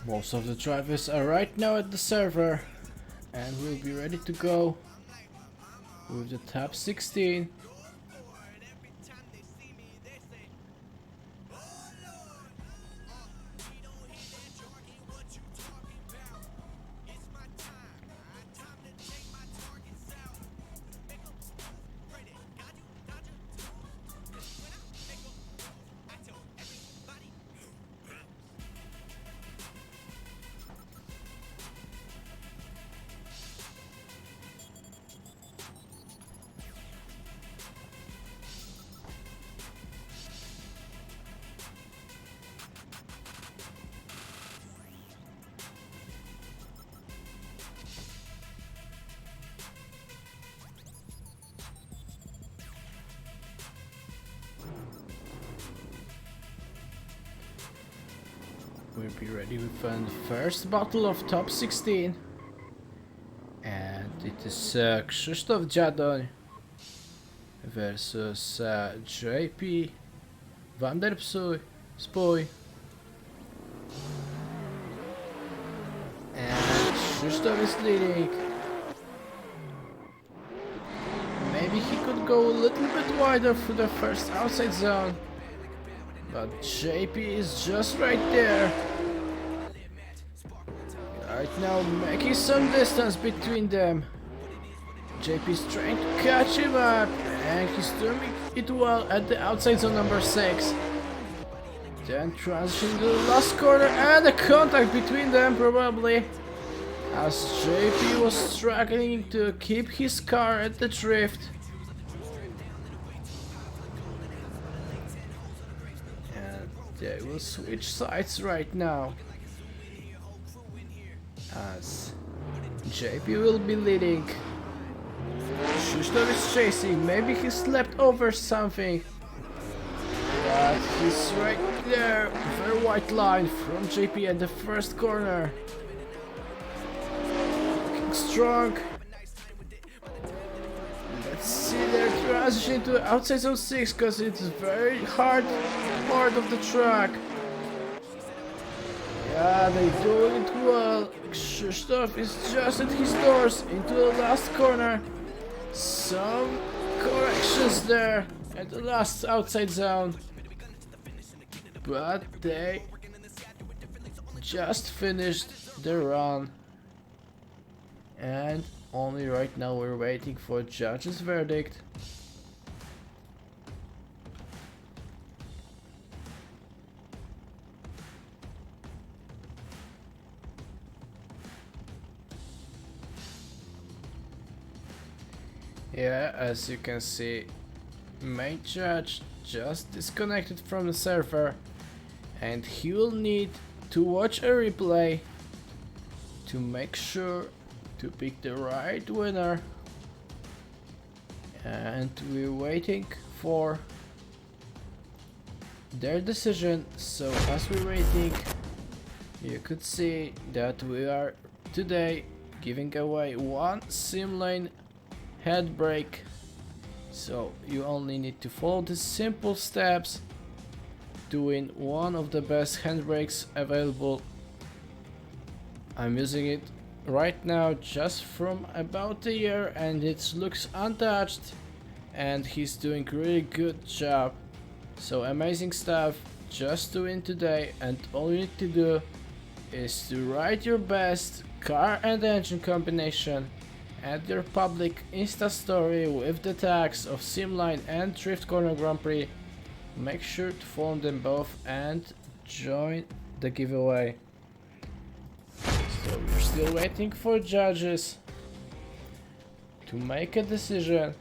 Most of the drivers are right now at the server and we'll be ready to go with the top 16. We'll be ready with the first battle of top 16. And it is Christophe Jaudon versus JP Spoy. And Schuster is leading. Maybe he could go a little bit wider through the first outside zone. But JP is just right there. Right now making some distance between them. JP is trying to catch him up and he's doing it well at the outside zone number 6. Then transition to the last corner and a contact between them probably. As JP was struggling to keep his car at the drift. They will switch sides right now, as JP will be leading. Schuster is chasing, maybe he slept over something, but he's right there, very white line from JP at the first corner. Looking strong. Let's see their transition to outside zone 6 because it's very hard part of the track. Yeah, they do it well. Christophe is just at his doors into the last corner. Some corrections there at the last outside zone. But they just finished the run. And only right now we're waiting for judge's verdict. Yeah, as you can see, main judge just disconnected from the server and he will need to watch a replay to make sure to pick the right winner, and we're waiting for their decision. So as we're waiting, you could see that we are today giving away one Simline handbrake. So you only need to follow the simple steps to win one of the best handbrakes available. I'm using it right now just from about a year and it looks untouched and he's doing really good job. So amazing stuff just to win today, and all you need to do is to write your best car and engine combination, add your public Insta story with the tags of Simline and Drift Corner Grand Prix. Make sure to follow them both and join the giveaway. So we're still waiting for judges to make a decision.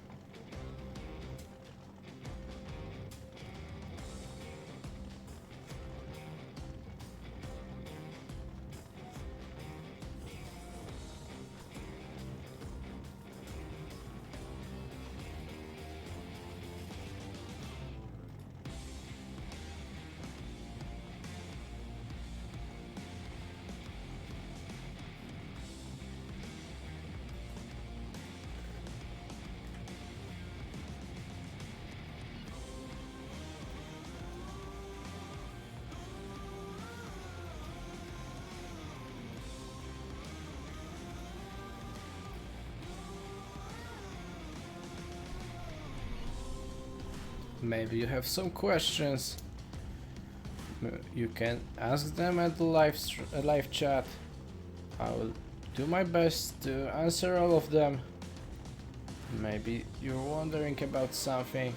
Maybe you have some questions. You can ask them at the live chat. I will do my best to answer all of them. Maybe you're wondering about something.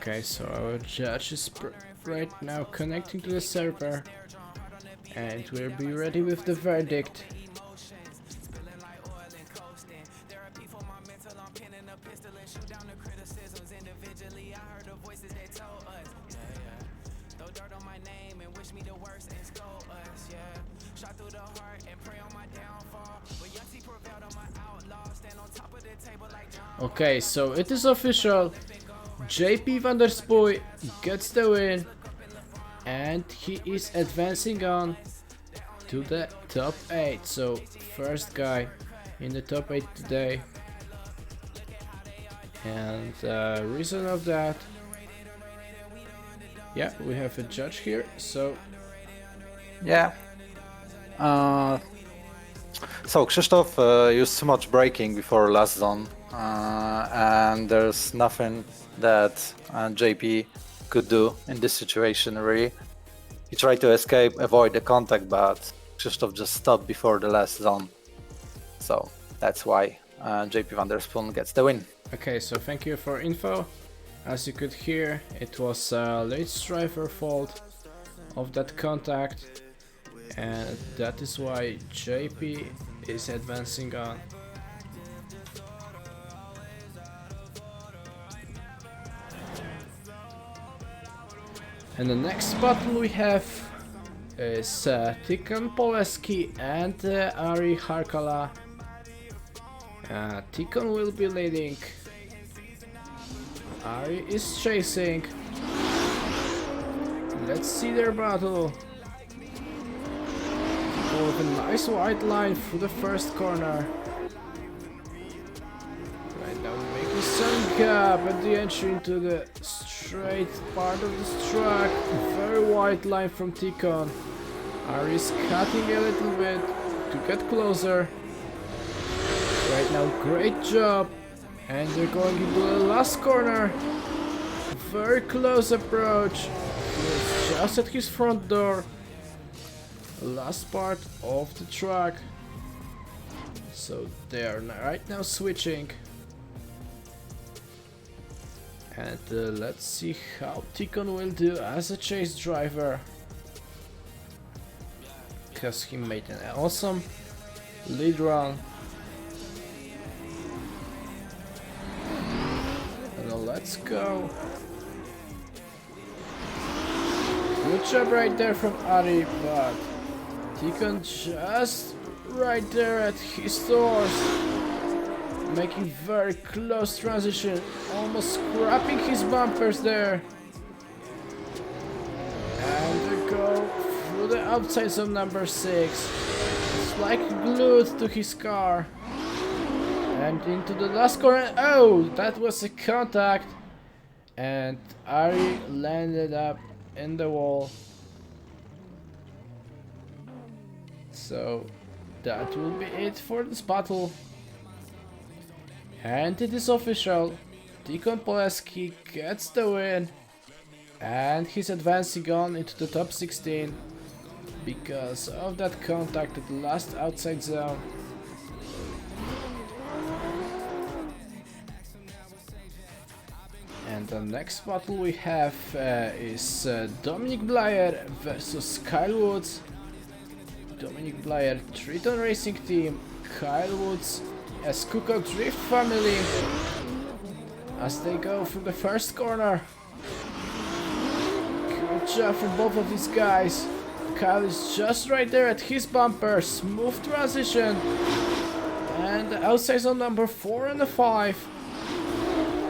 Okay, so our judge is right now connecting to the server, and we'll be ready with the verdict. Okay, so it is official. JP Vanderspoy gets the win, and he is advancing on to the top 8. So first guy in the top 8 today. And reason of that, yeah, we have a judge here. So yeah. So Christophe used too much braking before last zone, and there's nothing that JP could do in this situation really. He tried to escape, avoid the contact, but Christophe just stopped before the last zone. So that's why JP Vanderspoon gets the win. Okay, so thank you for info. As you could hear, it was late driver fault of that contact, and that is why JP is advancing on. And the next battle we have is Tikhon Poleski and Ari Harkala. Tikhon will be leading. Ari is chasing. Let's see their battle. With a nice white line through the first corner. Right now making some gap at the entry into the straight part of this track. Very white line from Tikhon. Ari is cutting a little bit to get closer. Right now, great job. And they're going into the last corner. Very close approach. He's just at his front door. Last part of the track. So they are right now switching. And let's see how Tikhon will do as a chase driver. Because he made an awesome lead run. And let's go. Good job right there from Ari, but Tikhon just right there at his doors, making very close transition, almost scrapping his bumpers there. And they go through the outsides of number 6. It's like glued to his car. And into the last corner. Oh, that was a contact. And Ari landed up in the wall. So that will be it for this battle. And it is official. Tikhon Poleski gets the win. And he's advancing on into the top 16 because of that contact at the last outside zone. And the next battle we have is Dominic Blyer versus Kyle Woods. Dominic Blyer, Triton Racing Team, Kyle Woods as Kuko Drift family. as they go through the first corner. Good job from both of these guys. Kyle is just right there at his bumper. Smooth transition. And the outside zone number 4 and the 5.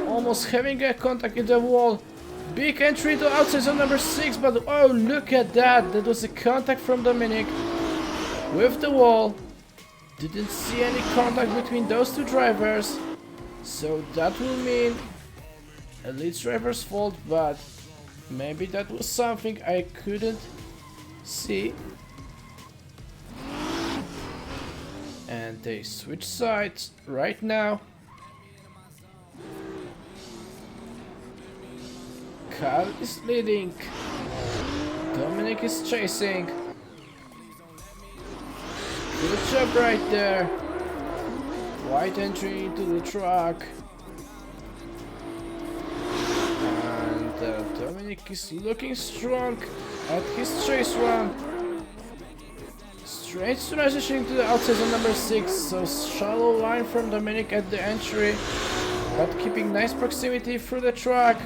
Almost having a contact in the wall. Big entry to outside zone number 6, but oh, look at that. That was a contact from Dominic with the wall. Didn't see any contact between those two drivers. So that will mean a lead driver's fault, but maybe that was something I couldn't see. And they switch sides right now. Kyle is leading. Dominic is chasing. Good job right there. Wide entry into the track. And Dominic is looking strong at his chase run. Straight transitioning to the outside on number 6, so shallow line from Dominic at the entry, but keeping nice proximity through the track.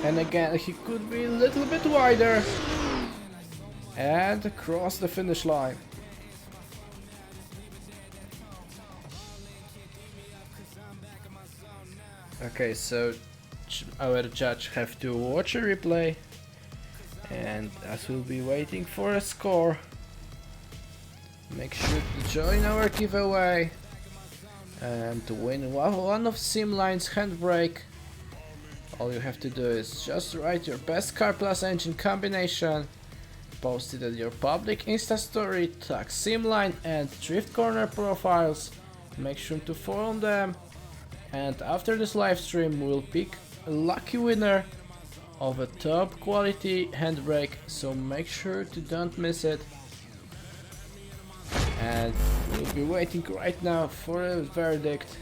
And again, he could be a little bit wider and across the finish line. Okay, so our judge have to watch a replay, and as we'll be waiting for a score, make sure to join our giveaway and to win one of Simline's handbrake. All you have to do is just write your best car plus engine combination, post it at your public Insta story, tag Simline and Drift Corner profiles, make sure to follow them, and after this live stream we'll pick a lucky winner of a top quality handbrake, so make sure to don't miss it. And we'll be waiting right now for a verdict.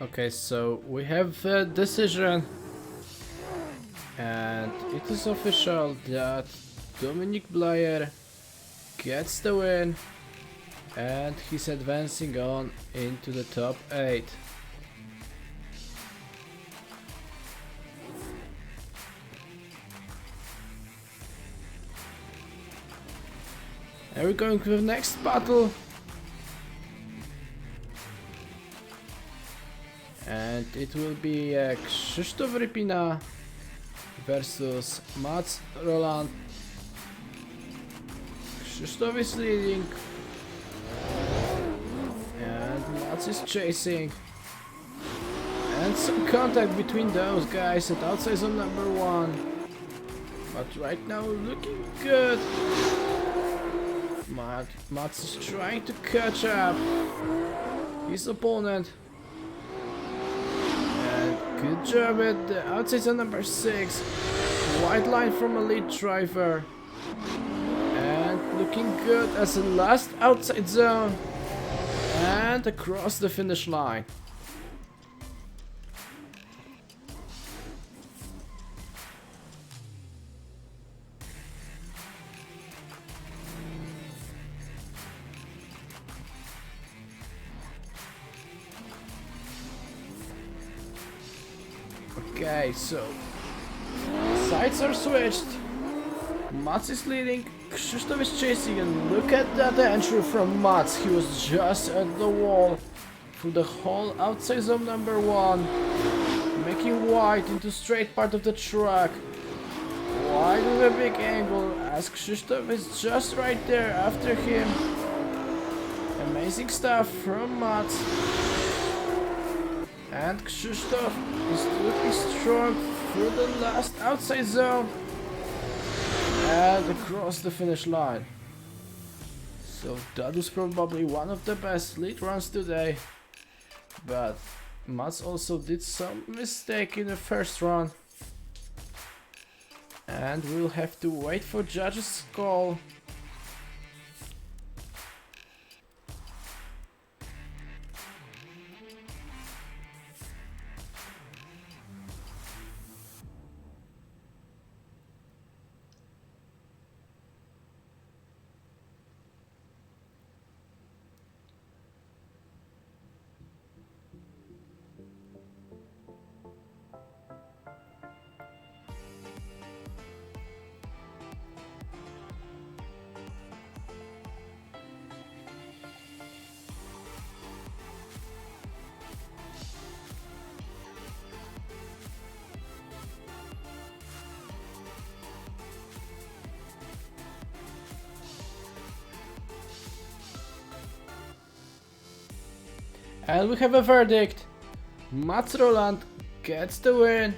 Okay, so we have a decision, and it is official that Dominic Blair gets the win, and he's advancing on into the top 8. And we're going to the next battle. And it will be Christophe versus Mats Roland. Christophe is leading. And Mats is chasing. And some contact between those guys at outside zone number 1. But right now looking good. Mats is trying to catch up his opponent. Good job at the outside zone number 6. Wide line from a lead driver. And looking good as the last outside zone. And across the finish line. Okay, so sides are switched. Mats is leading, Christophe is chasing, and look at that entry from Mats. He was just at the wall through the whole outside zone number 1, making wide into straight part of the track. Wide with a big angle as Christophe is just right there after him. Amazing stuff from Mats. And Christophe is looking strong through the last outside zone and across the finish line. So that was probably one of the best lead runs today. But Mats also did some mistake in the first run. And we'll have to wait for judges' call. And we have a verdict. Mats Roland gets the win.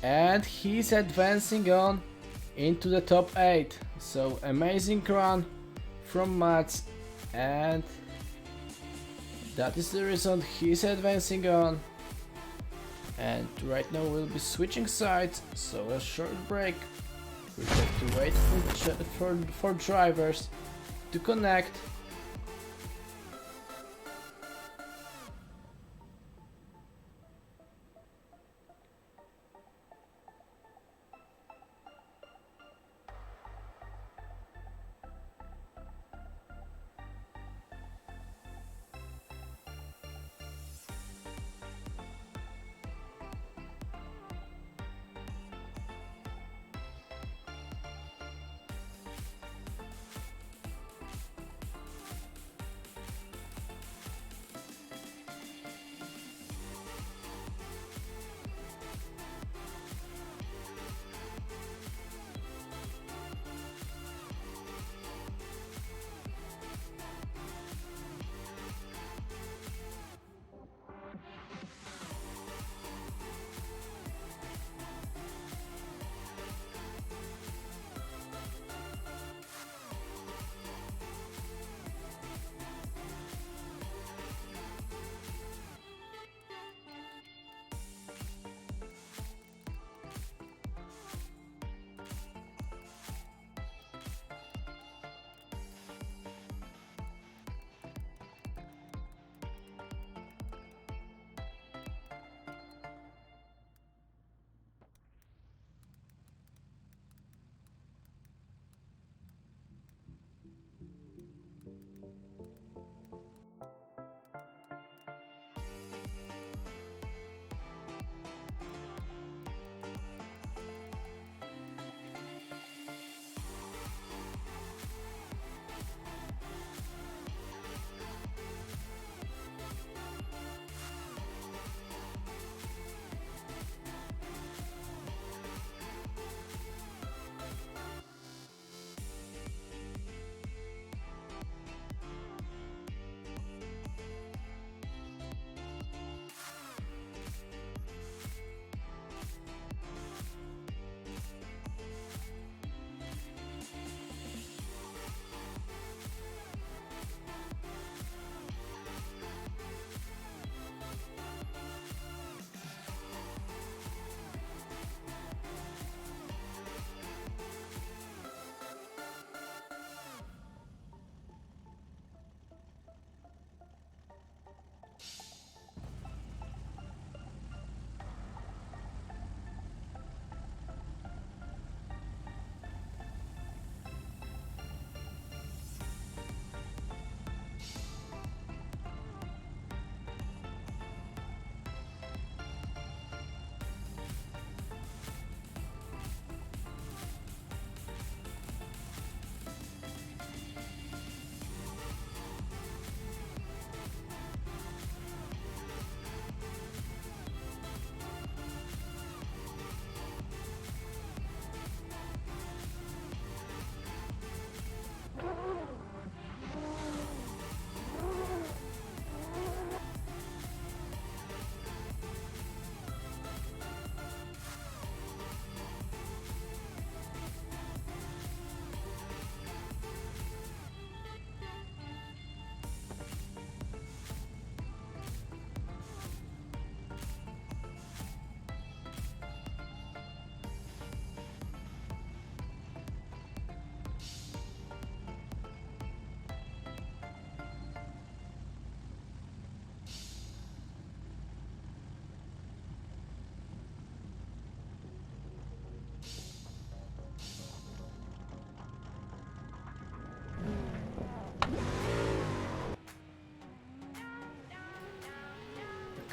And he's advancing on into the top 8. So amazing run from Mats. And that is the reason he's advancing on. And right now we'll be switching sides. So a short break. We have to wait for drivers to connect.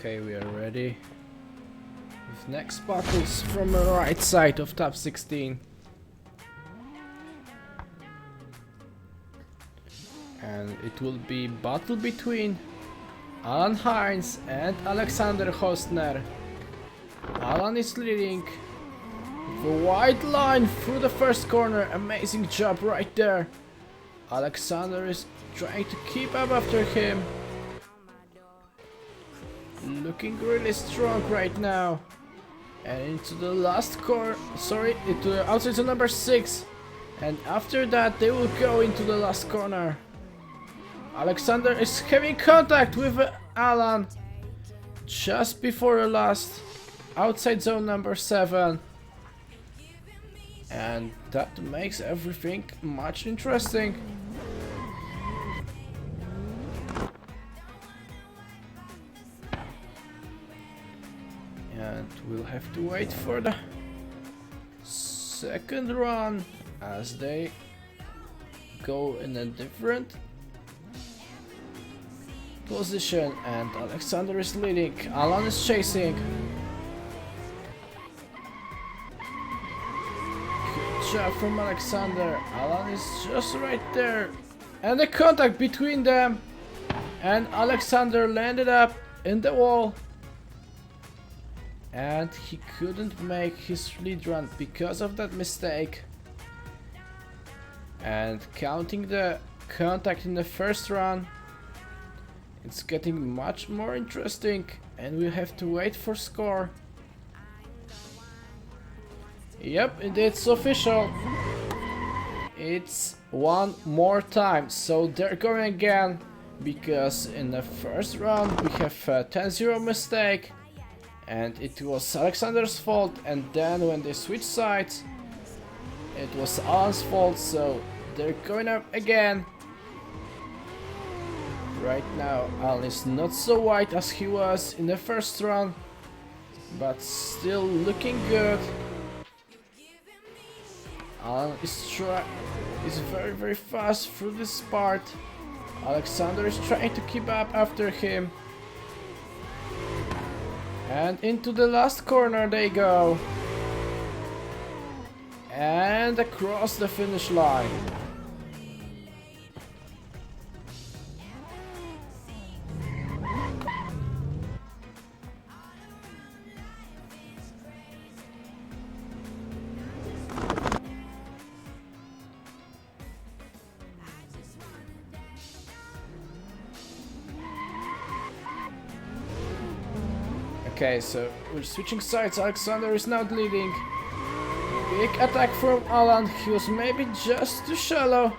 Okay, we are ready. With next battles from the right side of top 16. And it will be battle between Alan Hines and Alexander Hostner. Alan is leading with a wide line through the first corner. Amazing job right there. Alexander is trying to keep up after him. Looking really strong right now. And into the last corner, into the outside zone number 6. And after that they will go into the last corner. Alexander is having contact with Alan just before the last outside zone number 7. And that makes everything much interesting. And we'll have to wait for the second run as they go in a different position, and Alexander is leading. Alan is chasing. Good job from Alexander. Alan is just right there. And the contact between them. And Alexander landed up in the wall. And he couldn't make his lead run because of that mistake. And counting the contact in the first run, it's getting much more interesting, and we have to wait for score. Yep, it's official. It's one more time, so they're going again, because in the first round we have a 10-0 mistake, and it was Alexander's fault, and then when they switched sides, it was Alan's fault, so they're going up again. Right now, Alan is not so wide as he was in the first run, but still looking good. Alan is very fast through this part. Alexander is trying to keep up after him. And into the last corner they go. And across the finish line. Okay, so we're switching sides. Alexander is now leading. Big attack from Alan. He was maybe just too shallow.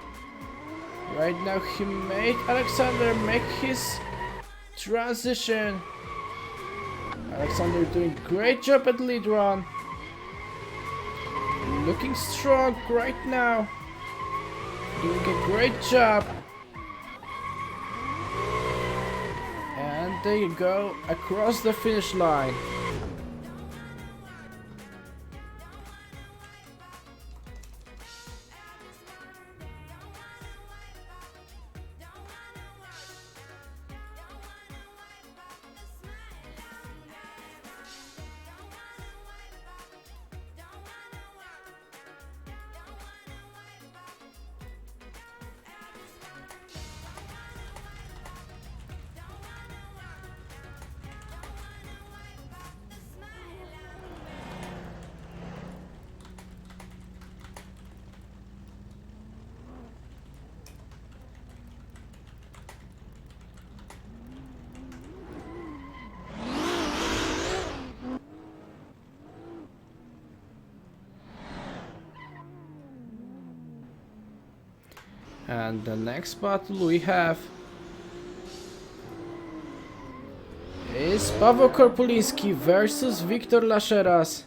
Right now he made Alexander make his transition. Alexander doing great job at lead run. Looking strong right now. Doing a great job. And there you go, across the finish line. And the next battle we have is Pavo Korpulinski versus Victor Lacheras.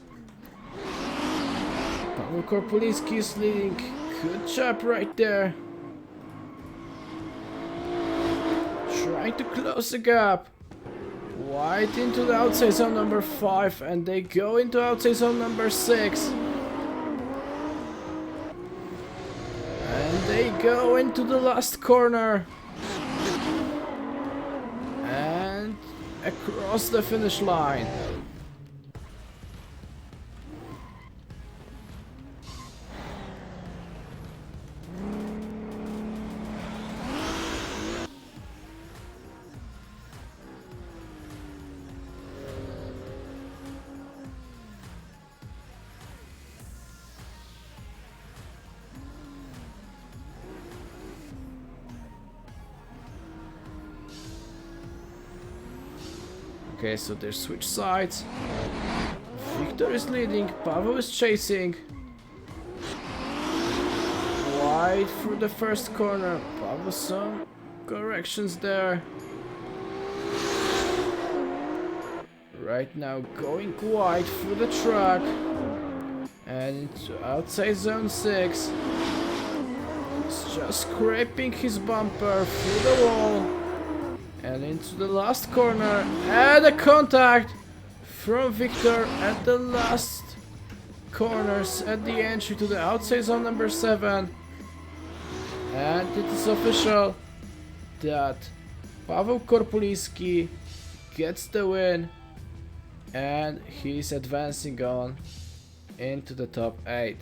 Pavo Korpulinski is leading. Good job right there. Trying to close the gap. Wide into the outside zone number 5, and they go into outside zone number 6. They go into the last corner, and across the finish line. Okay, so they switch sides. Victor is leading, Pavo is chasing. Wide through the first corner. Pavo some corrections there. Right now going wide through the track. And into outside zone 6. He's just scraping his bumper through the wall. And into the last corner, and a contact from Victor at the last corners at the entry to the outside zone number 7. And it is official that Paweł Korpuliński gets the win and he's advancing on into the top 8.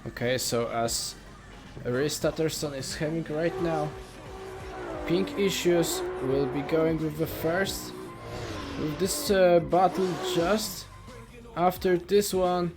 Okay, so as Rhys Tatterson is having right now pink issues, we'll be going with the first with this battle just after this one.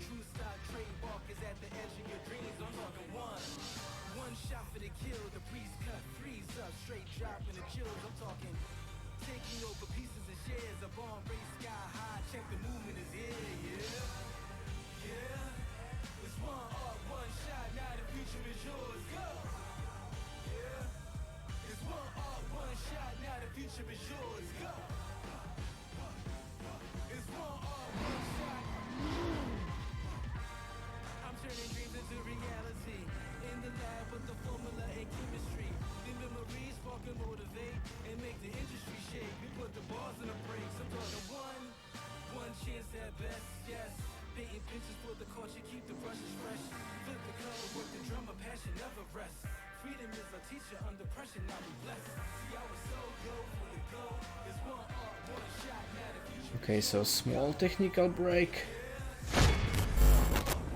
Okay, so small technical break.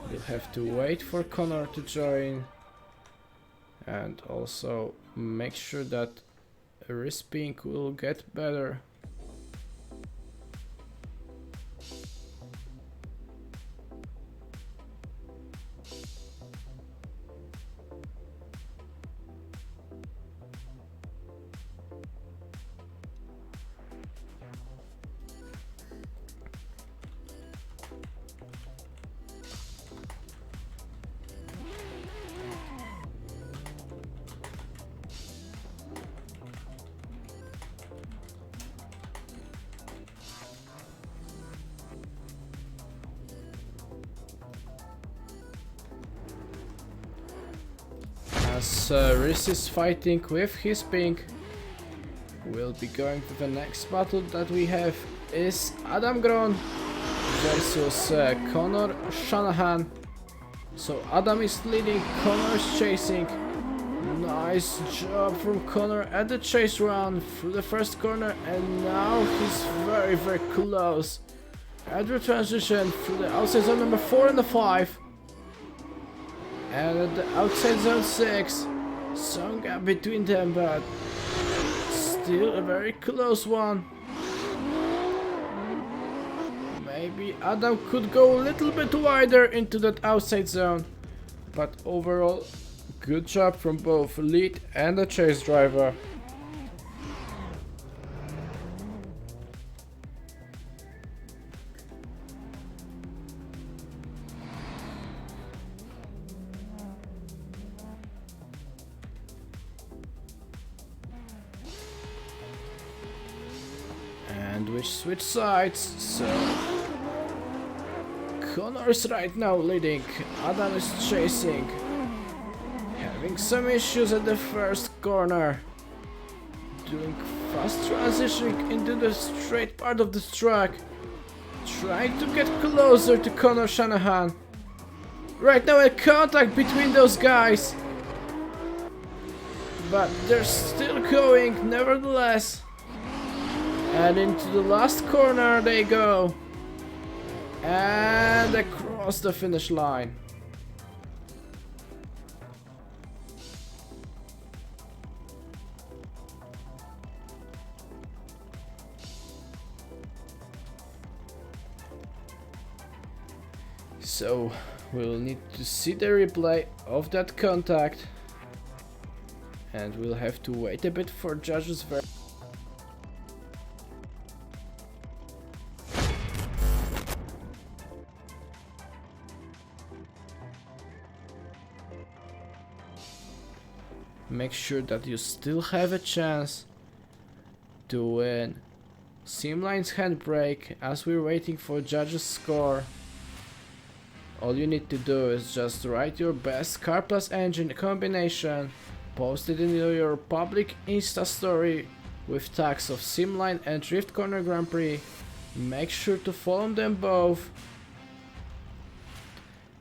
We'll have to wait for Connor to join and also make sure that Rhys Pink will get better. As Rhys is fighting with his pink, we'll be going to the next battle that we have is Adam Gron versus Connor Shanahan. So Adam is leading, Connor is chasing. Nice job from Connor at the chase run through the first corner, and now he's very close at the transition through the outside zone number 4 and the 5. And at the outside zone 6, some gap between them, but still a very close one. Maybe Adam could go a little bit wider into that outside zone, but overall, good job from both lead and the chase driver. And we switch sides, so Connor is right now leading, Adam is chasing, having some issues at the first corner, doing fast transitioning into the straight part of the track, trying to get closer to Connor Shanahan. Right now a contact between those guys, but they're still going nevertheless. And into the last corner they go. And across the finish line. So we'll need to see the replay of that contact. And we'll have to wait a bit for judges' verdict. Make sure that you still have a chance to win Simline's handbrake as we're waiting for judges' score. All you need to do is just write your best car plus engine combination, post it in your public Insta story with tags of Simline and Drift Corner Grand Prix. Make sure to follow them both.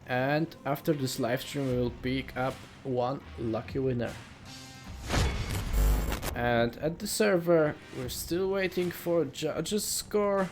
And after this live stream we will pick up one lucky winner. And at the server, we're still waiting for judges' score.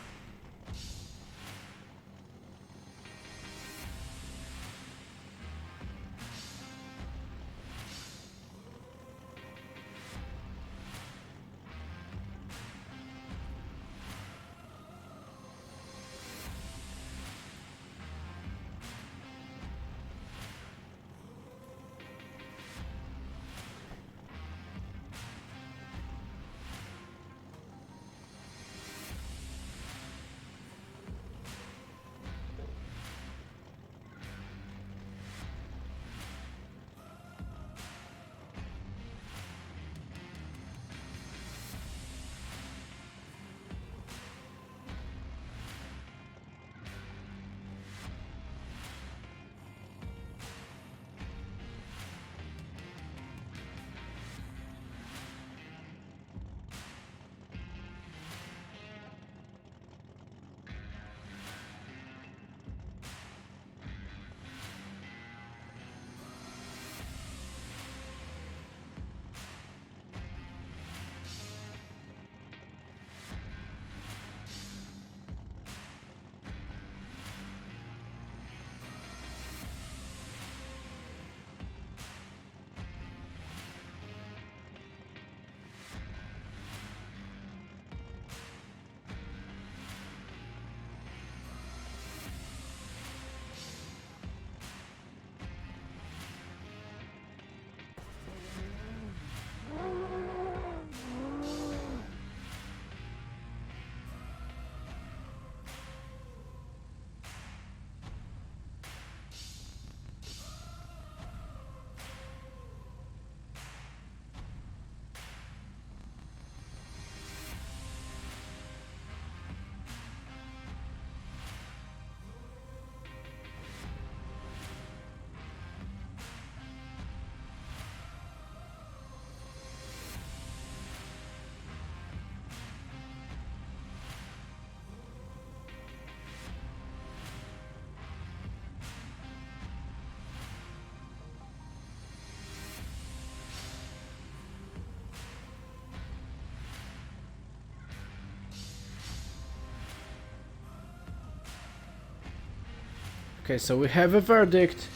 Okay, so we have a verdict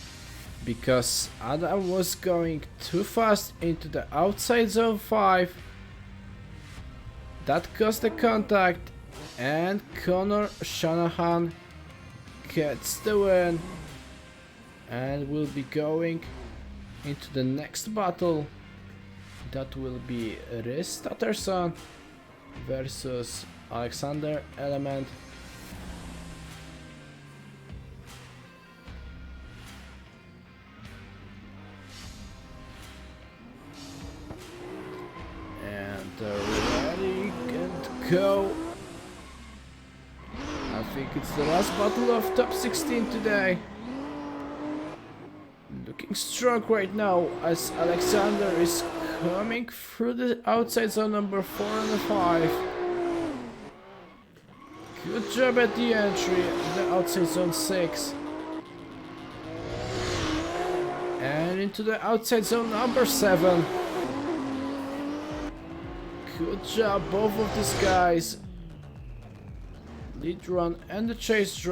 because Adam was going too fast into the outside zone 5. That caused the contact and Connor Shanahan gets the win and will be going into the next battle. That will be Riz Tatterson versus Alexander Element. And ready and go. think it's the last battle of top 16 today. Looking strong right now as Alexander is coming through the outside zone number 4 and 5. Good job at the entry, the outside zone 6. And into the outside zone number 7. Good job, both of these guys. Lead run and the chase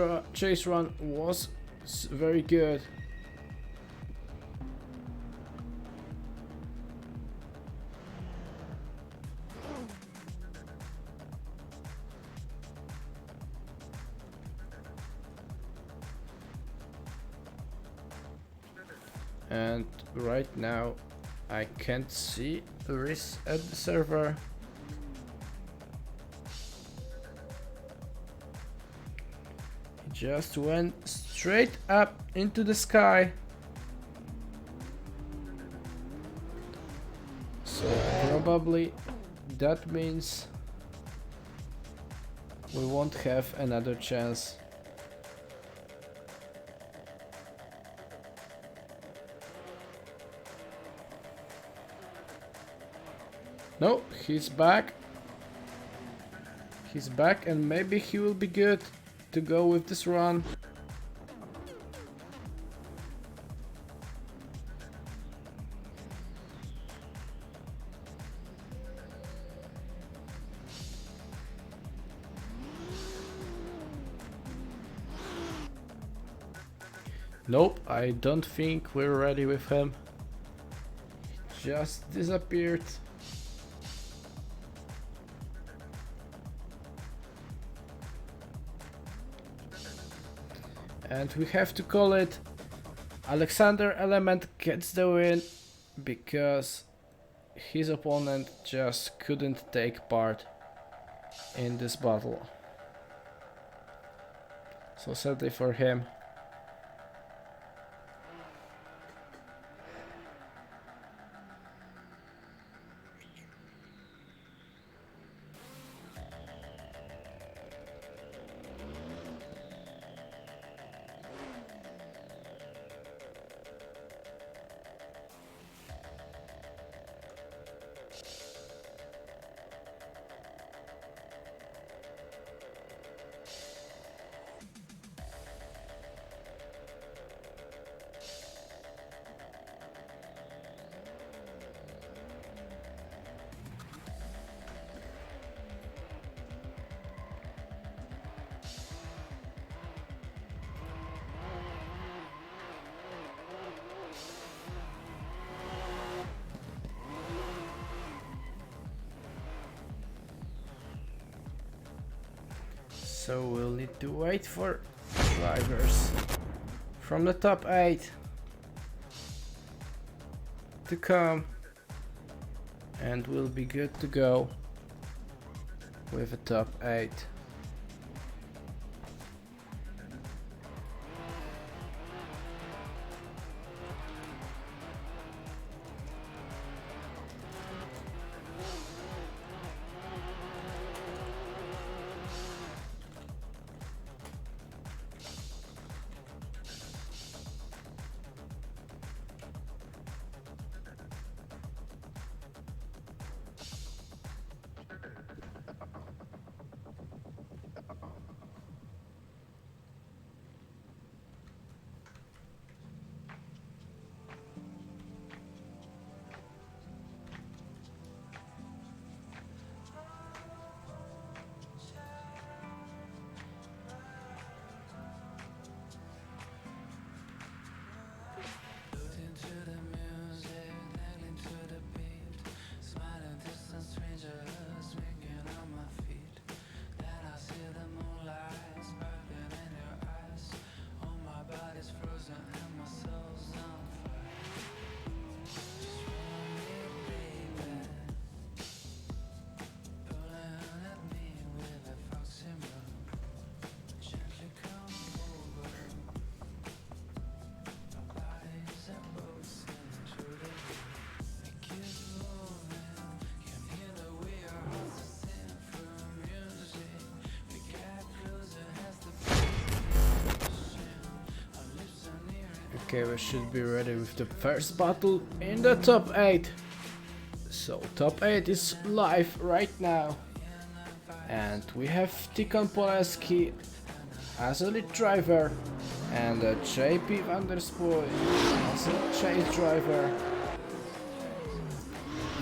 run was very good. And right now I can't see Riz at the server. He just went straight up into the sky. So probably that means we won't have another chance. No, he's back. He's back and maybe he will be good to go with this run. Nope, I don't think we're ready with him. He just disappeared. And we have to call it Alexander Element gets the win because his opponent just couldn't take part in this battle. So sadly for him. So we'll need to wait for drivers from the top 8 to come and we'll be good to go with a top 8. Okay, we should be ready with the first battle in the top 8. So top 8 is live right now. And we have Tikon Poleski as a lead driver and JP Vanderspoy as a chase driver.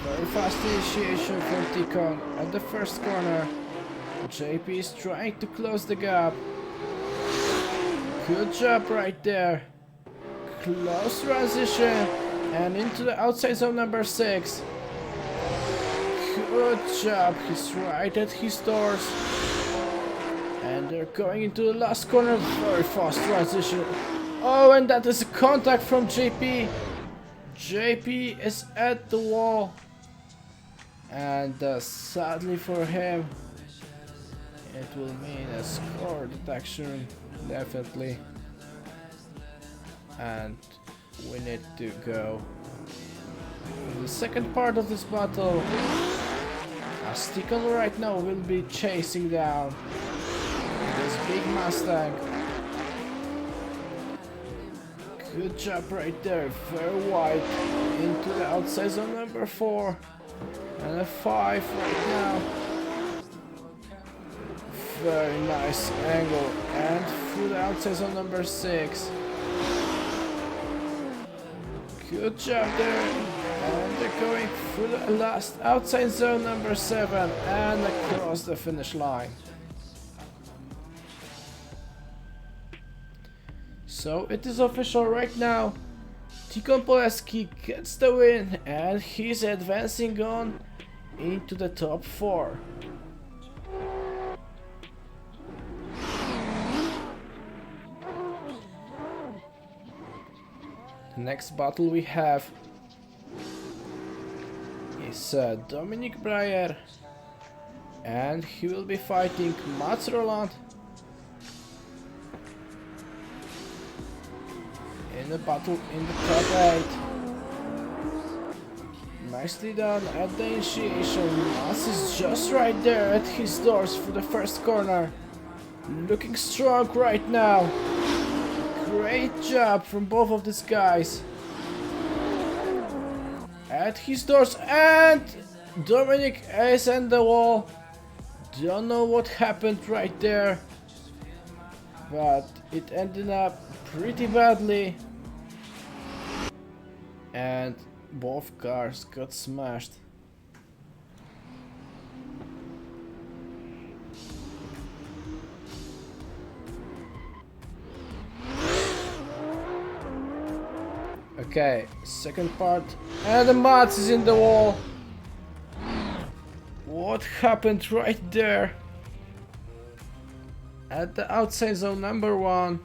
Very fast initiation from Tikon at the first corner. JP is trying to close the gap. Good job right there. Close transition and into the outside zone number 6. Good job, he's right at his doors. And they're going into the last corner. Very fast transition. Oh, and that is a contact from JP. JP is at the wall. And sadly for him, it will mean a score detection, definitely. And we need to go in the second part of this battle. As Tikon right now will be chasing down this big Mustang. Good job right there, very wide into the outside zone number 4 and a 5 right now. Very nice angle and through the outside zone number 6. Good job there. And they're going through the last outside zone number 7 and across the finish line. So it is official right now. Tikon Poleski gets the win and he's advancing on into the top 4. The next battle we have is Dominic Breyer, and he will be fighting Mats Roland in the battle in the top 8. Nicely done at the initiation. Mats is just right there at his doors for the first corner. Looking strong right now. Great job from both of these guys. At his doors, and Dominic is on the wall. Don't know what happened right there, but it ended up pretty badly. And both cars got smashed. Okay, second part, and the Mats is in the wall. What happened right there? At the outside zone number 1.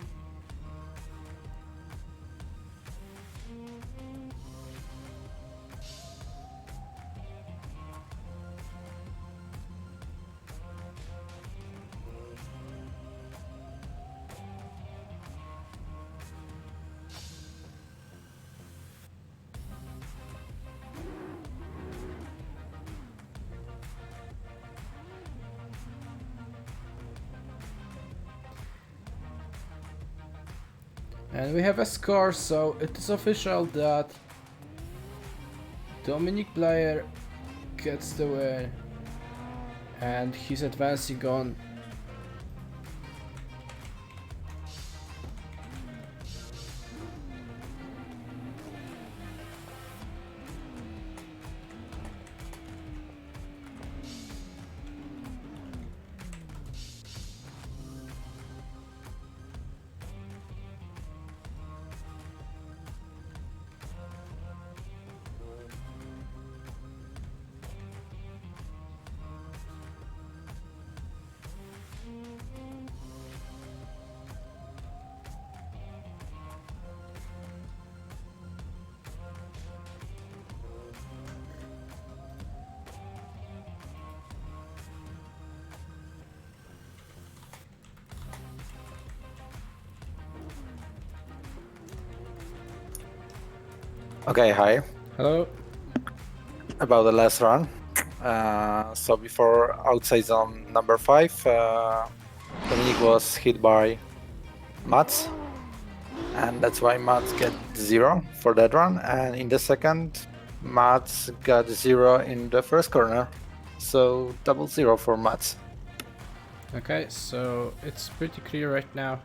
And we have a score, so it is official that Dominic Breyer gets the win and he's advancing on. Okay, hi. Hello. About the last run. So before outside zone number 5, Dominic was hit by Mats, and that's why Mats get 0 for that run. And in the second, Mats got 0 in the first corner, so double 0 for Mats. Okay, so it's pretty clear right now.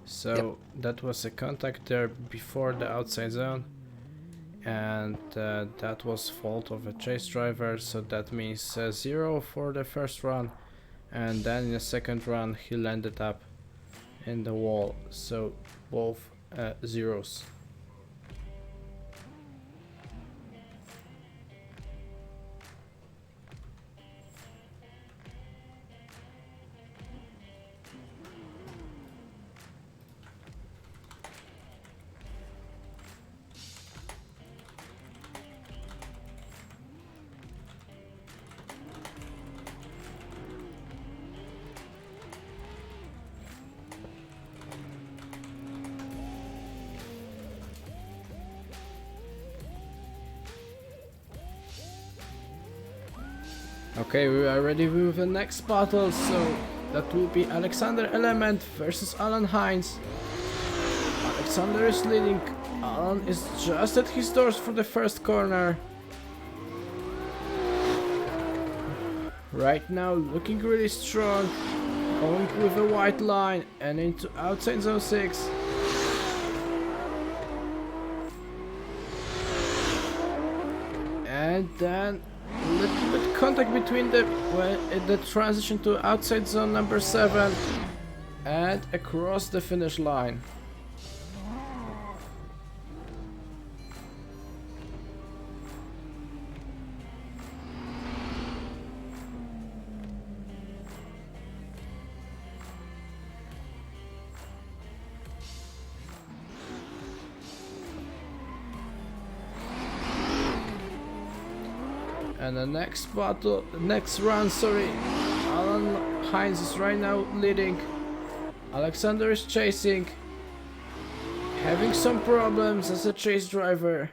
So that was a contact there before the outside zone, and that was fault of a chase driver, so that means 0 for the first run, and then in the second run he landed up in the wall, so both zeros. Okay, we are ready with the next battle, so that will be Alexander Element versus Alan Hines. Alexander is leading, Alan is just at his doors for the first corner. Right now looking really strong, going with a white line and into outside zone 6. And then a little bit contact between the transition to outside zone number 7 and across the finish line. And the next run, Alan Hines is right now leading. Alexander is chasing, having some problems as a chase driver,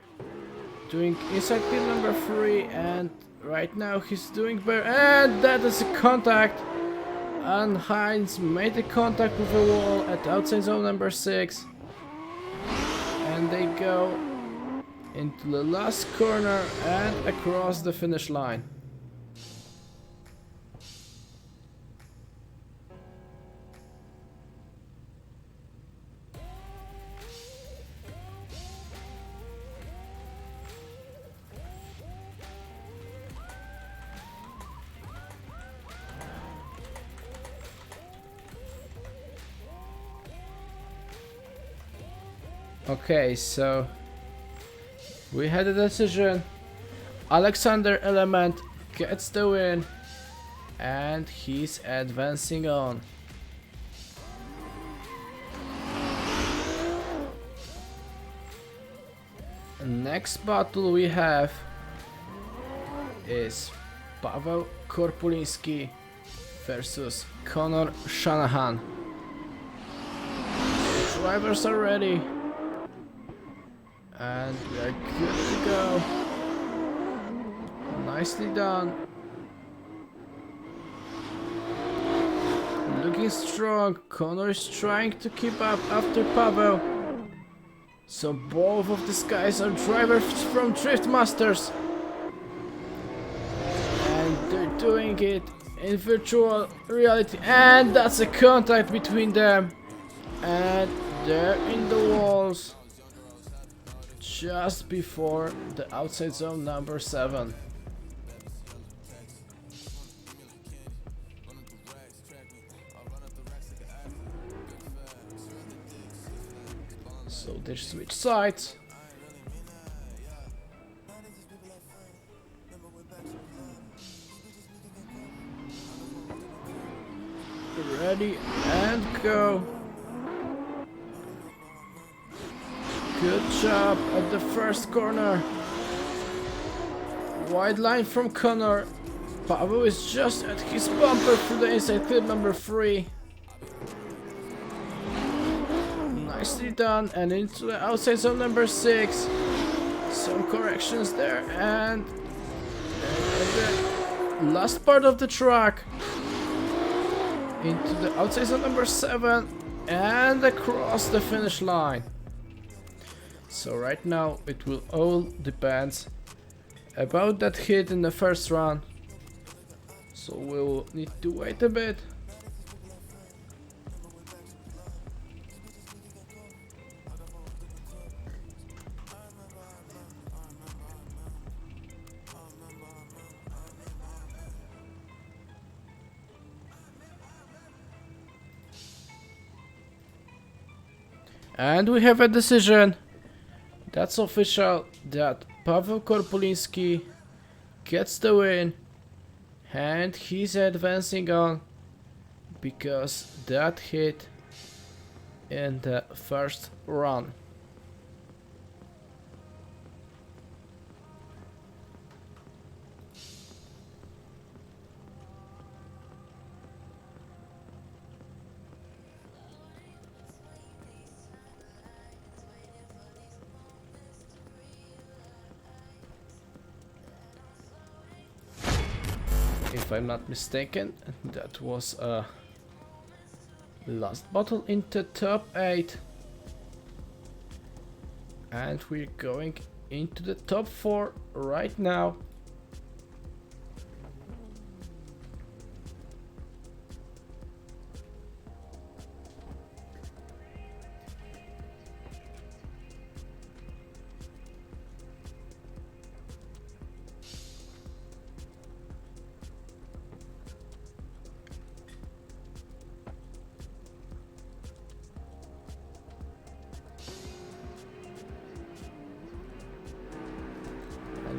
doing inside pin number 3, and right now he's doing better, and that is a contact. And Hines made a contact with the wall at outside zone number 6, and they go into the last corner and across the finish line. Okay, so we had a decision. Alexander Element gets the win and he's advancing on. Next battle we have is Paweł Korpuliński versus Connor Shanahan. The drivers are ready. And we are good to go. Nicely done. Looking strong. Connor is trying to keep up after Pavo. So both of these guys are drivers from Drift Masters. And they're doing it in virtual reality. And that's a contact between them. And they're in the walls. Just before the outside zone number 7. So they switch sides. Ready and go. Good job at the first corner. Wide line from Connor. Pavo is just at his bumper for the inside clip number 3. Nicely done, and into the outside zone number 6. Some corrections there, and the last part of the track. Into the outside zone number 7 and across the finish line. So right now it will all depends about that hit in the first run. So we'll need to wait a bit. And we have a decision. That's official that Paweł Korpulinski gets the win. And he's advancing on because that hit in the first run. If I'm not mistaken, that was a last battle into top 8. And we're going into the top 4 right now.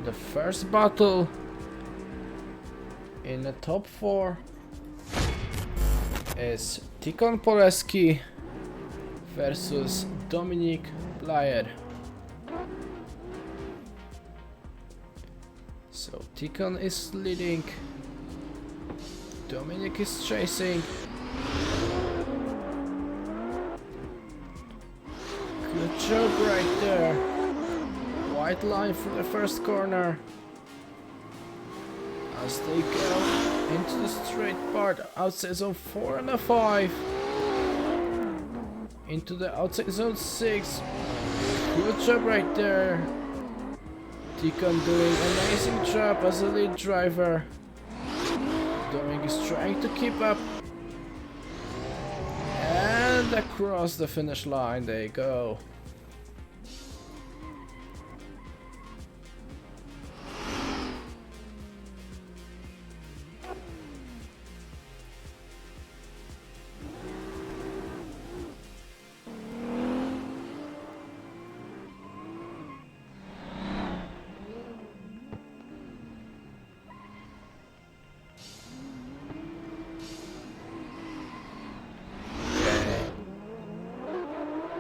The first battle in the top 4 is Tikon Poleski versus Dominic Blyer. So Tikon is leading, Dominic is chasing. Good job right there. White line for the first corner as they go into the straight part, outside zone 4 and a 5 into the outside zone 6. Good job right there. Tikon doing an amazing job as a lead driver. Dominic is trying to keep up and across the finish line they go.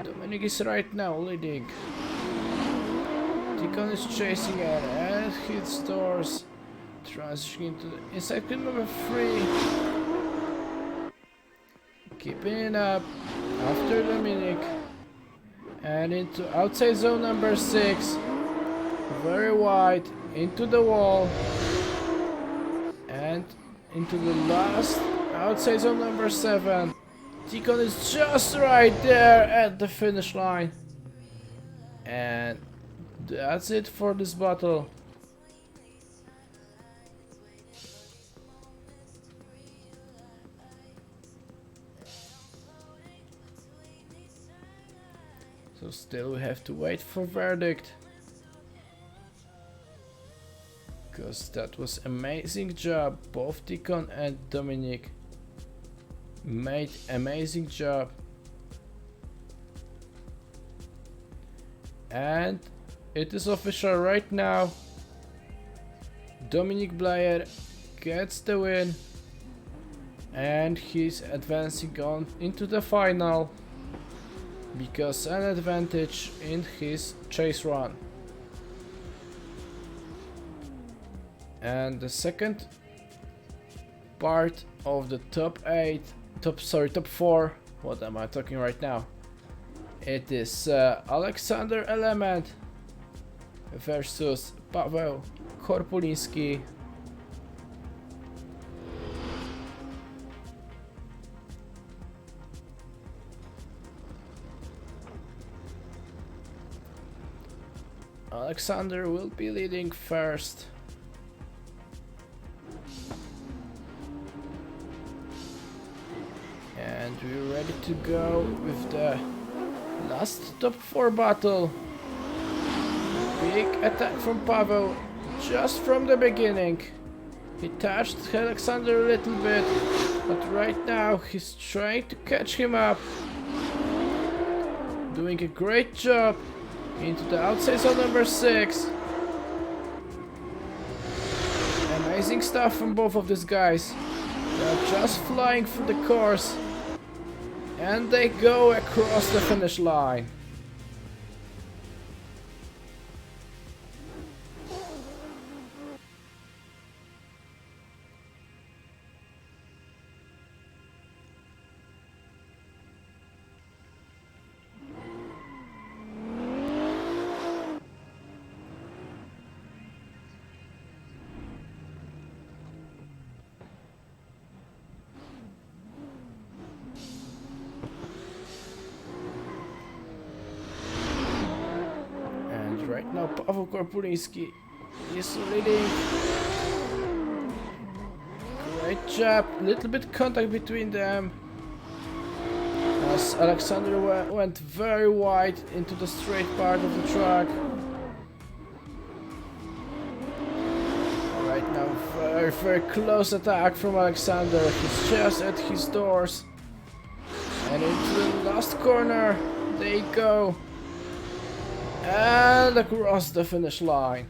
Dominic is right now leading. Tikon is chasing it and hits doors. Transitioning into the inside pin number 3. Keeping it up after Dominic. And into outside zone number 6. Very wide into the wall. And into the last outside zone number 7. Tikon is just right there at the finish line. And that's it for this battle. So still we have to wait for verdict. Because that was amazing job. Both Tikon and Dominic made amazing job. And it is official right now. Dominic Blyer gets the win. And he's advancing on into the final. Because an advantage in his chase run. And the second part of the top 4, what am I talking right now? It is Alexander Element versus Paweł Korpulinski. Alexander will be leading first. And we're ready to go with the last top 4 battle. Big attack from Pavo just from the beginning. He touched Alexander a little bit, but right now he's trying to catch him up. Doing a great job into the outside zone number 6. Amazing stuff from both of these guys. They're just flying through the course. And they go across the finish line. Right now, Pavo Korpulinski is leading. Great job, little bit contact between them. As Alexander went very wide into the straight part of the track. Right now, very close attack from Alexander. He's just at his doors. And into the last corner they go. And across the finish line.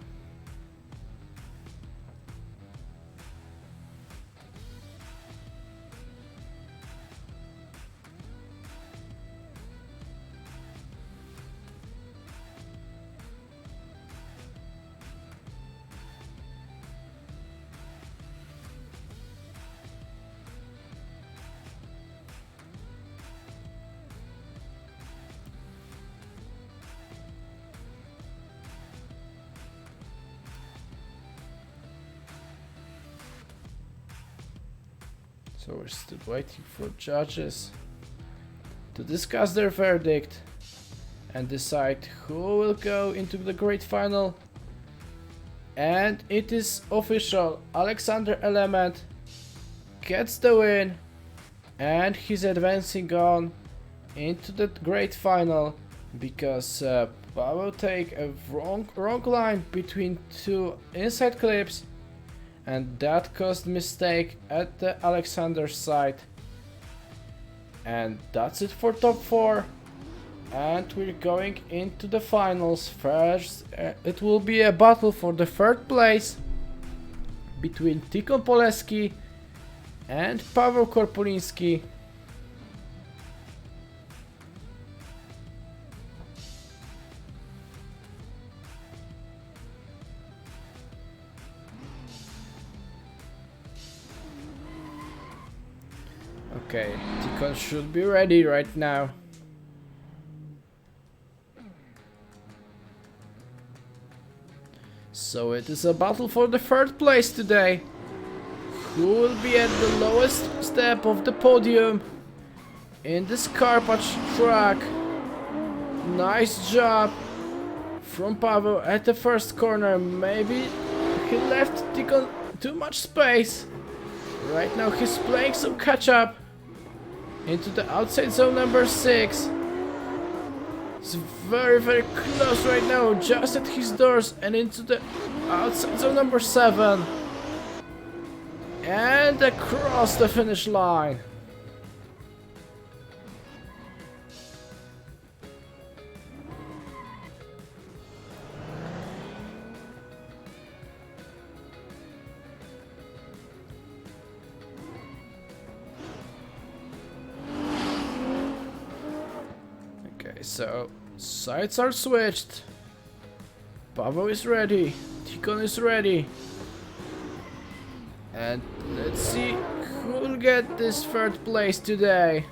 So we're still waiting for judges to discuss their verdict and decide who will go into the great final. And it is official, Alexander Element gets the win and he's advancing on into the great final because Pavo take a wrong line between 2 inside clips. And that caused mistake at the Alexander side. And that's it for top 4. And we're going into the finals. First, it will be a battle for the 3rd place between Tikon Poleski and Pavo Korpulinski. Okay, Tikon should be ready right now. So it is a battle for the 3rd place today. Who will be at the lowest step of the podium in this car patch track? Nice job from Pavo at the first corner. Maybe he left Tikon too much space. Right now he's playing some catch up into the outside zone number 6. It's very close right now, just at his doors, and into the outside zone number 7. And across the finish line. So, sides are switched. Pavo is ready. Tikon is ready. And let's see who will get this 3rd place today.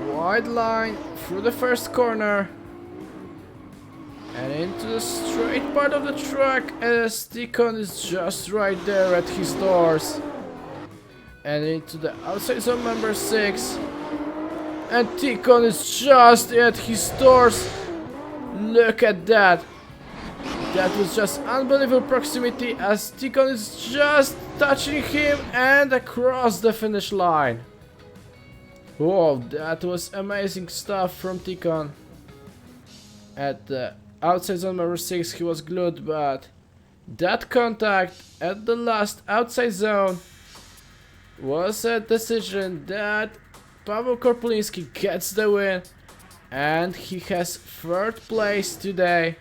Wide line through the first corner. And into the straight part of the track as Tikon is just right there at his doors. And into the outside zone number 6. And Tikon is just at his doors. Look at that! That was just unbelievable proximity as Tikon is just touching him and across the finish line. Whoa, that was amazing stuff from Tikon. At the outside zone number 6 he was glued, but that contact at the last outside zone was a decision that Paweł Korpuliński gets the win and he has 3rd place today.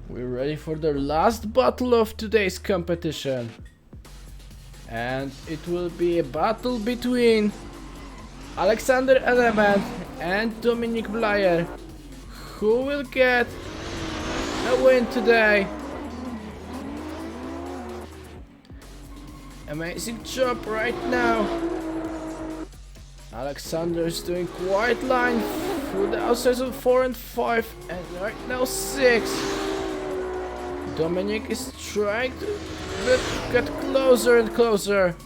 We're ready for the last battle of today's competition. And it will be a battle between Alexander Element and Dominic Blyer. Who will get a win today? Amazing job right now. Alexander is doing quite line through the outsides of 4 and 5 and right now 6. Dominic is trying to get closer and closer.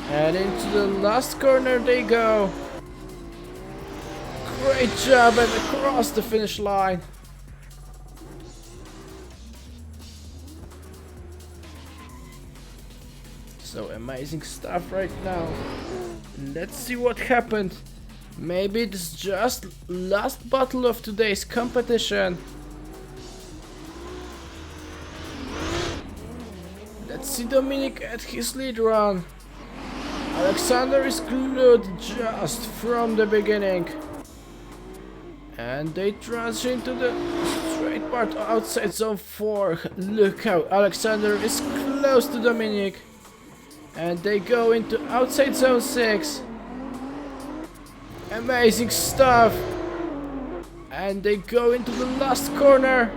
And into the last corner they go. Great job and across the finish line. So amazing stuff right now. Let's see what happened. Maybe it's just last battle of today's competition. Let's see Dominic at his lead run. Alexander is glued just from the beginning. And they transition to the straight part outside zone 4. Look how Alexander is close to Dominic. And they go into outside zone 6. Amazing stuff. And they go into the last corner.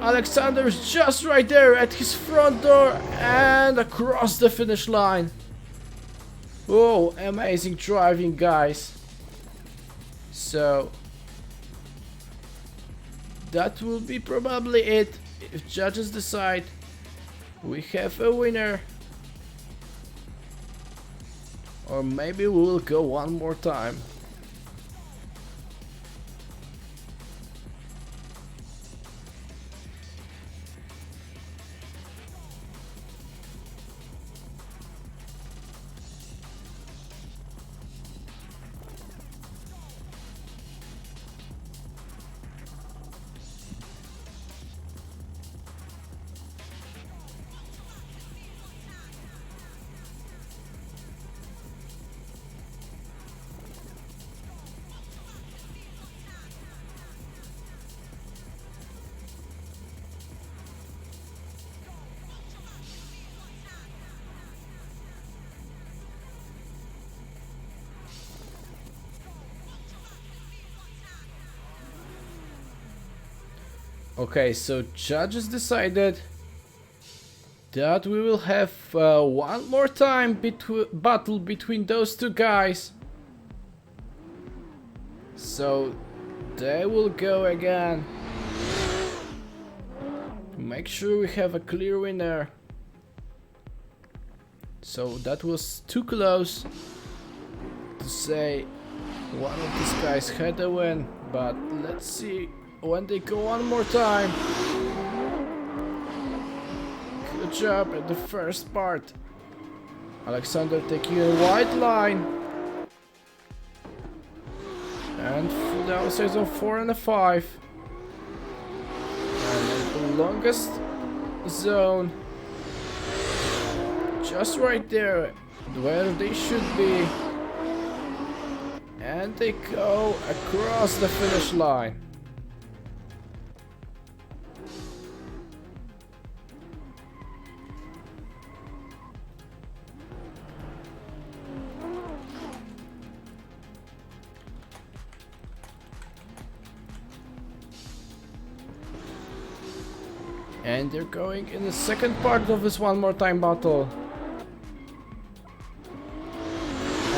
Alexander is just right there at his front door and across the finish line. Oh, amazing driving, guys. So that will be probably it. If judges decide we have a winner. Or maybe we will go one more time. Okay, so judges decided that we will have one more time battle between those two guys. So they will go again. Make sure we have a clear winner. So that was too close to say one of these guys had a win, but let's see when they go one more time. Good job at the first part. Alexander taking a wide line. And through the outside of 4 and a 5. And at the longest zone. Just right there where they should be. And they go across the finish line. And they're going in the second part of this one more time battle.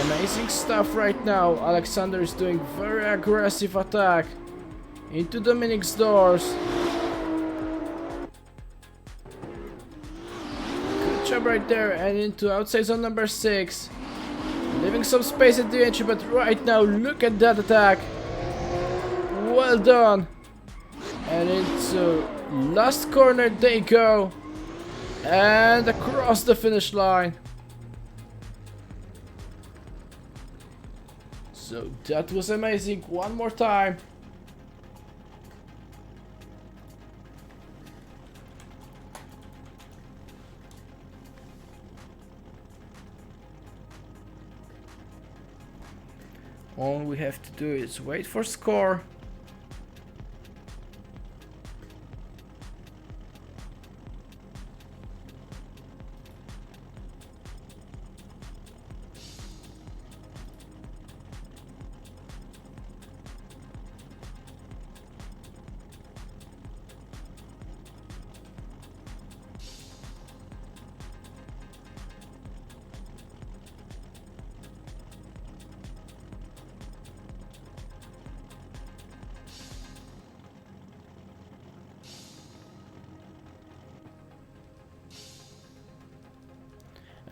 Amazing stuff right now. Alexander is doing very aggressive attack into Dominic's doors. Good job right there, and into outside zone number 6. Leaving some space at the entry, but right now look at that attack. Well done. And into last corner they go. And across the finish line. So that was amazing. One more time. All we have to do is wait for score.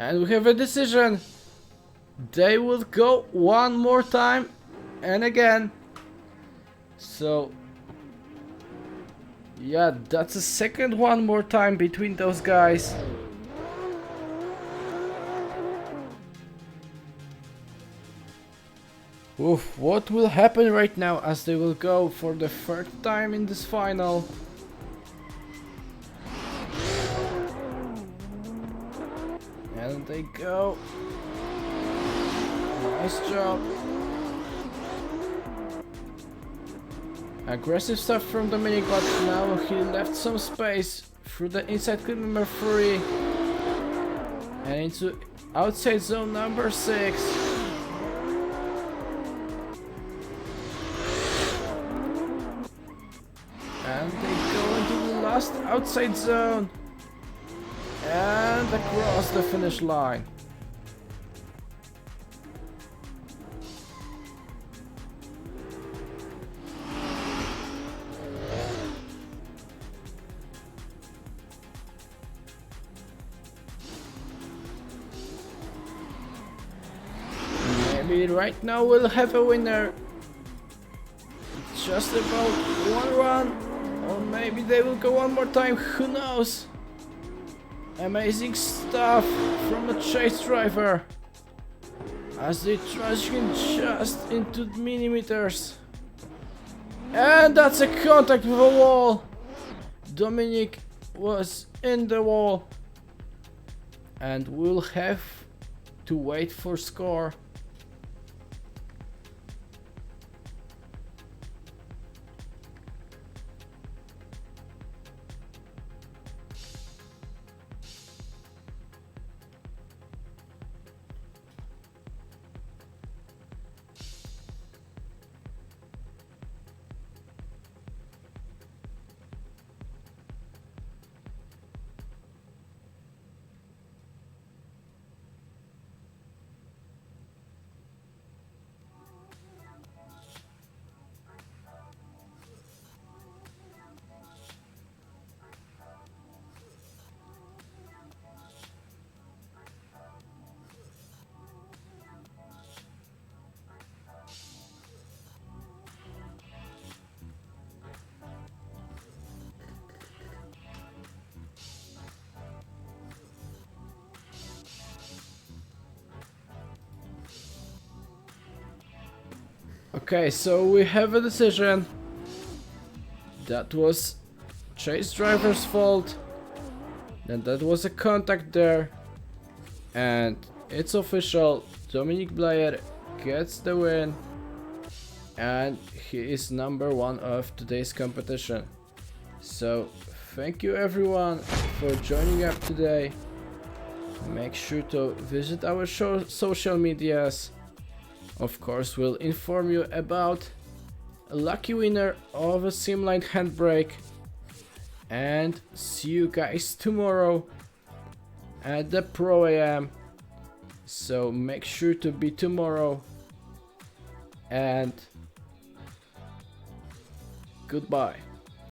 And we have a decision. They will go one more time and again. So yeah, that's a second one more time between those guys. Oof, what will happen right now as they will go for the third time in this final? And they go. Nice job. Aggressive stuff from Dominic, but now he left some space through the inside clip number 3 and into outside zone number 6. And they go into the last outside zone. And across the finish line. Maybe right now we'll have a winner. Just about one run. Or maybe they will go one more time, who knows? Amazing stuff from the chase driver as they transition just into millimeters. And that's a contact with a wall. Dominic was in the wall. And we'll have to wait for score. Okay, so we have a decision. That was chase driver's fault. Then that was a contact there. And it's official. Dominic Blair gets the win. And he is number 1 of today's competition. So thank you everyone for joining up today. Make sure to visit our social medias. Of course, we'll inform you about a lucky winner of a Simline handbrake. and see you guys tomorrow at the Pro AM. So make sure to be tomorrow, and goodbye.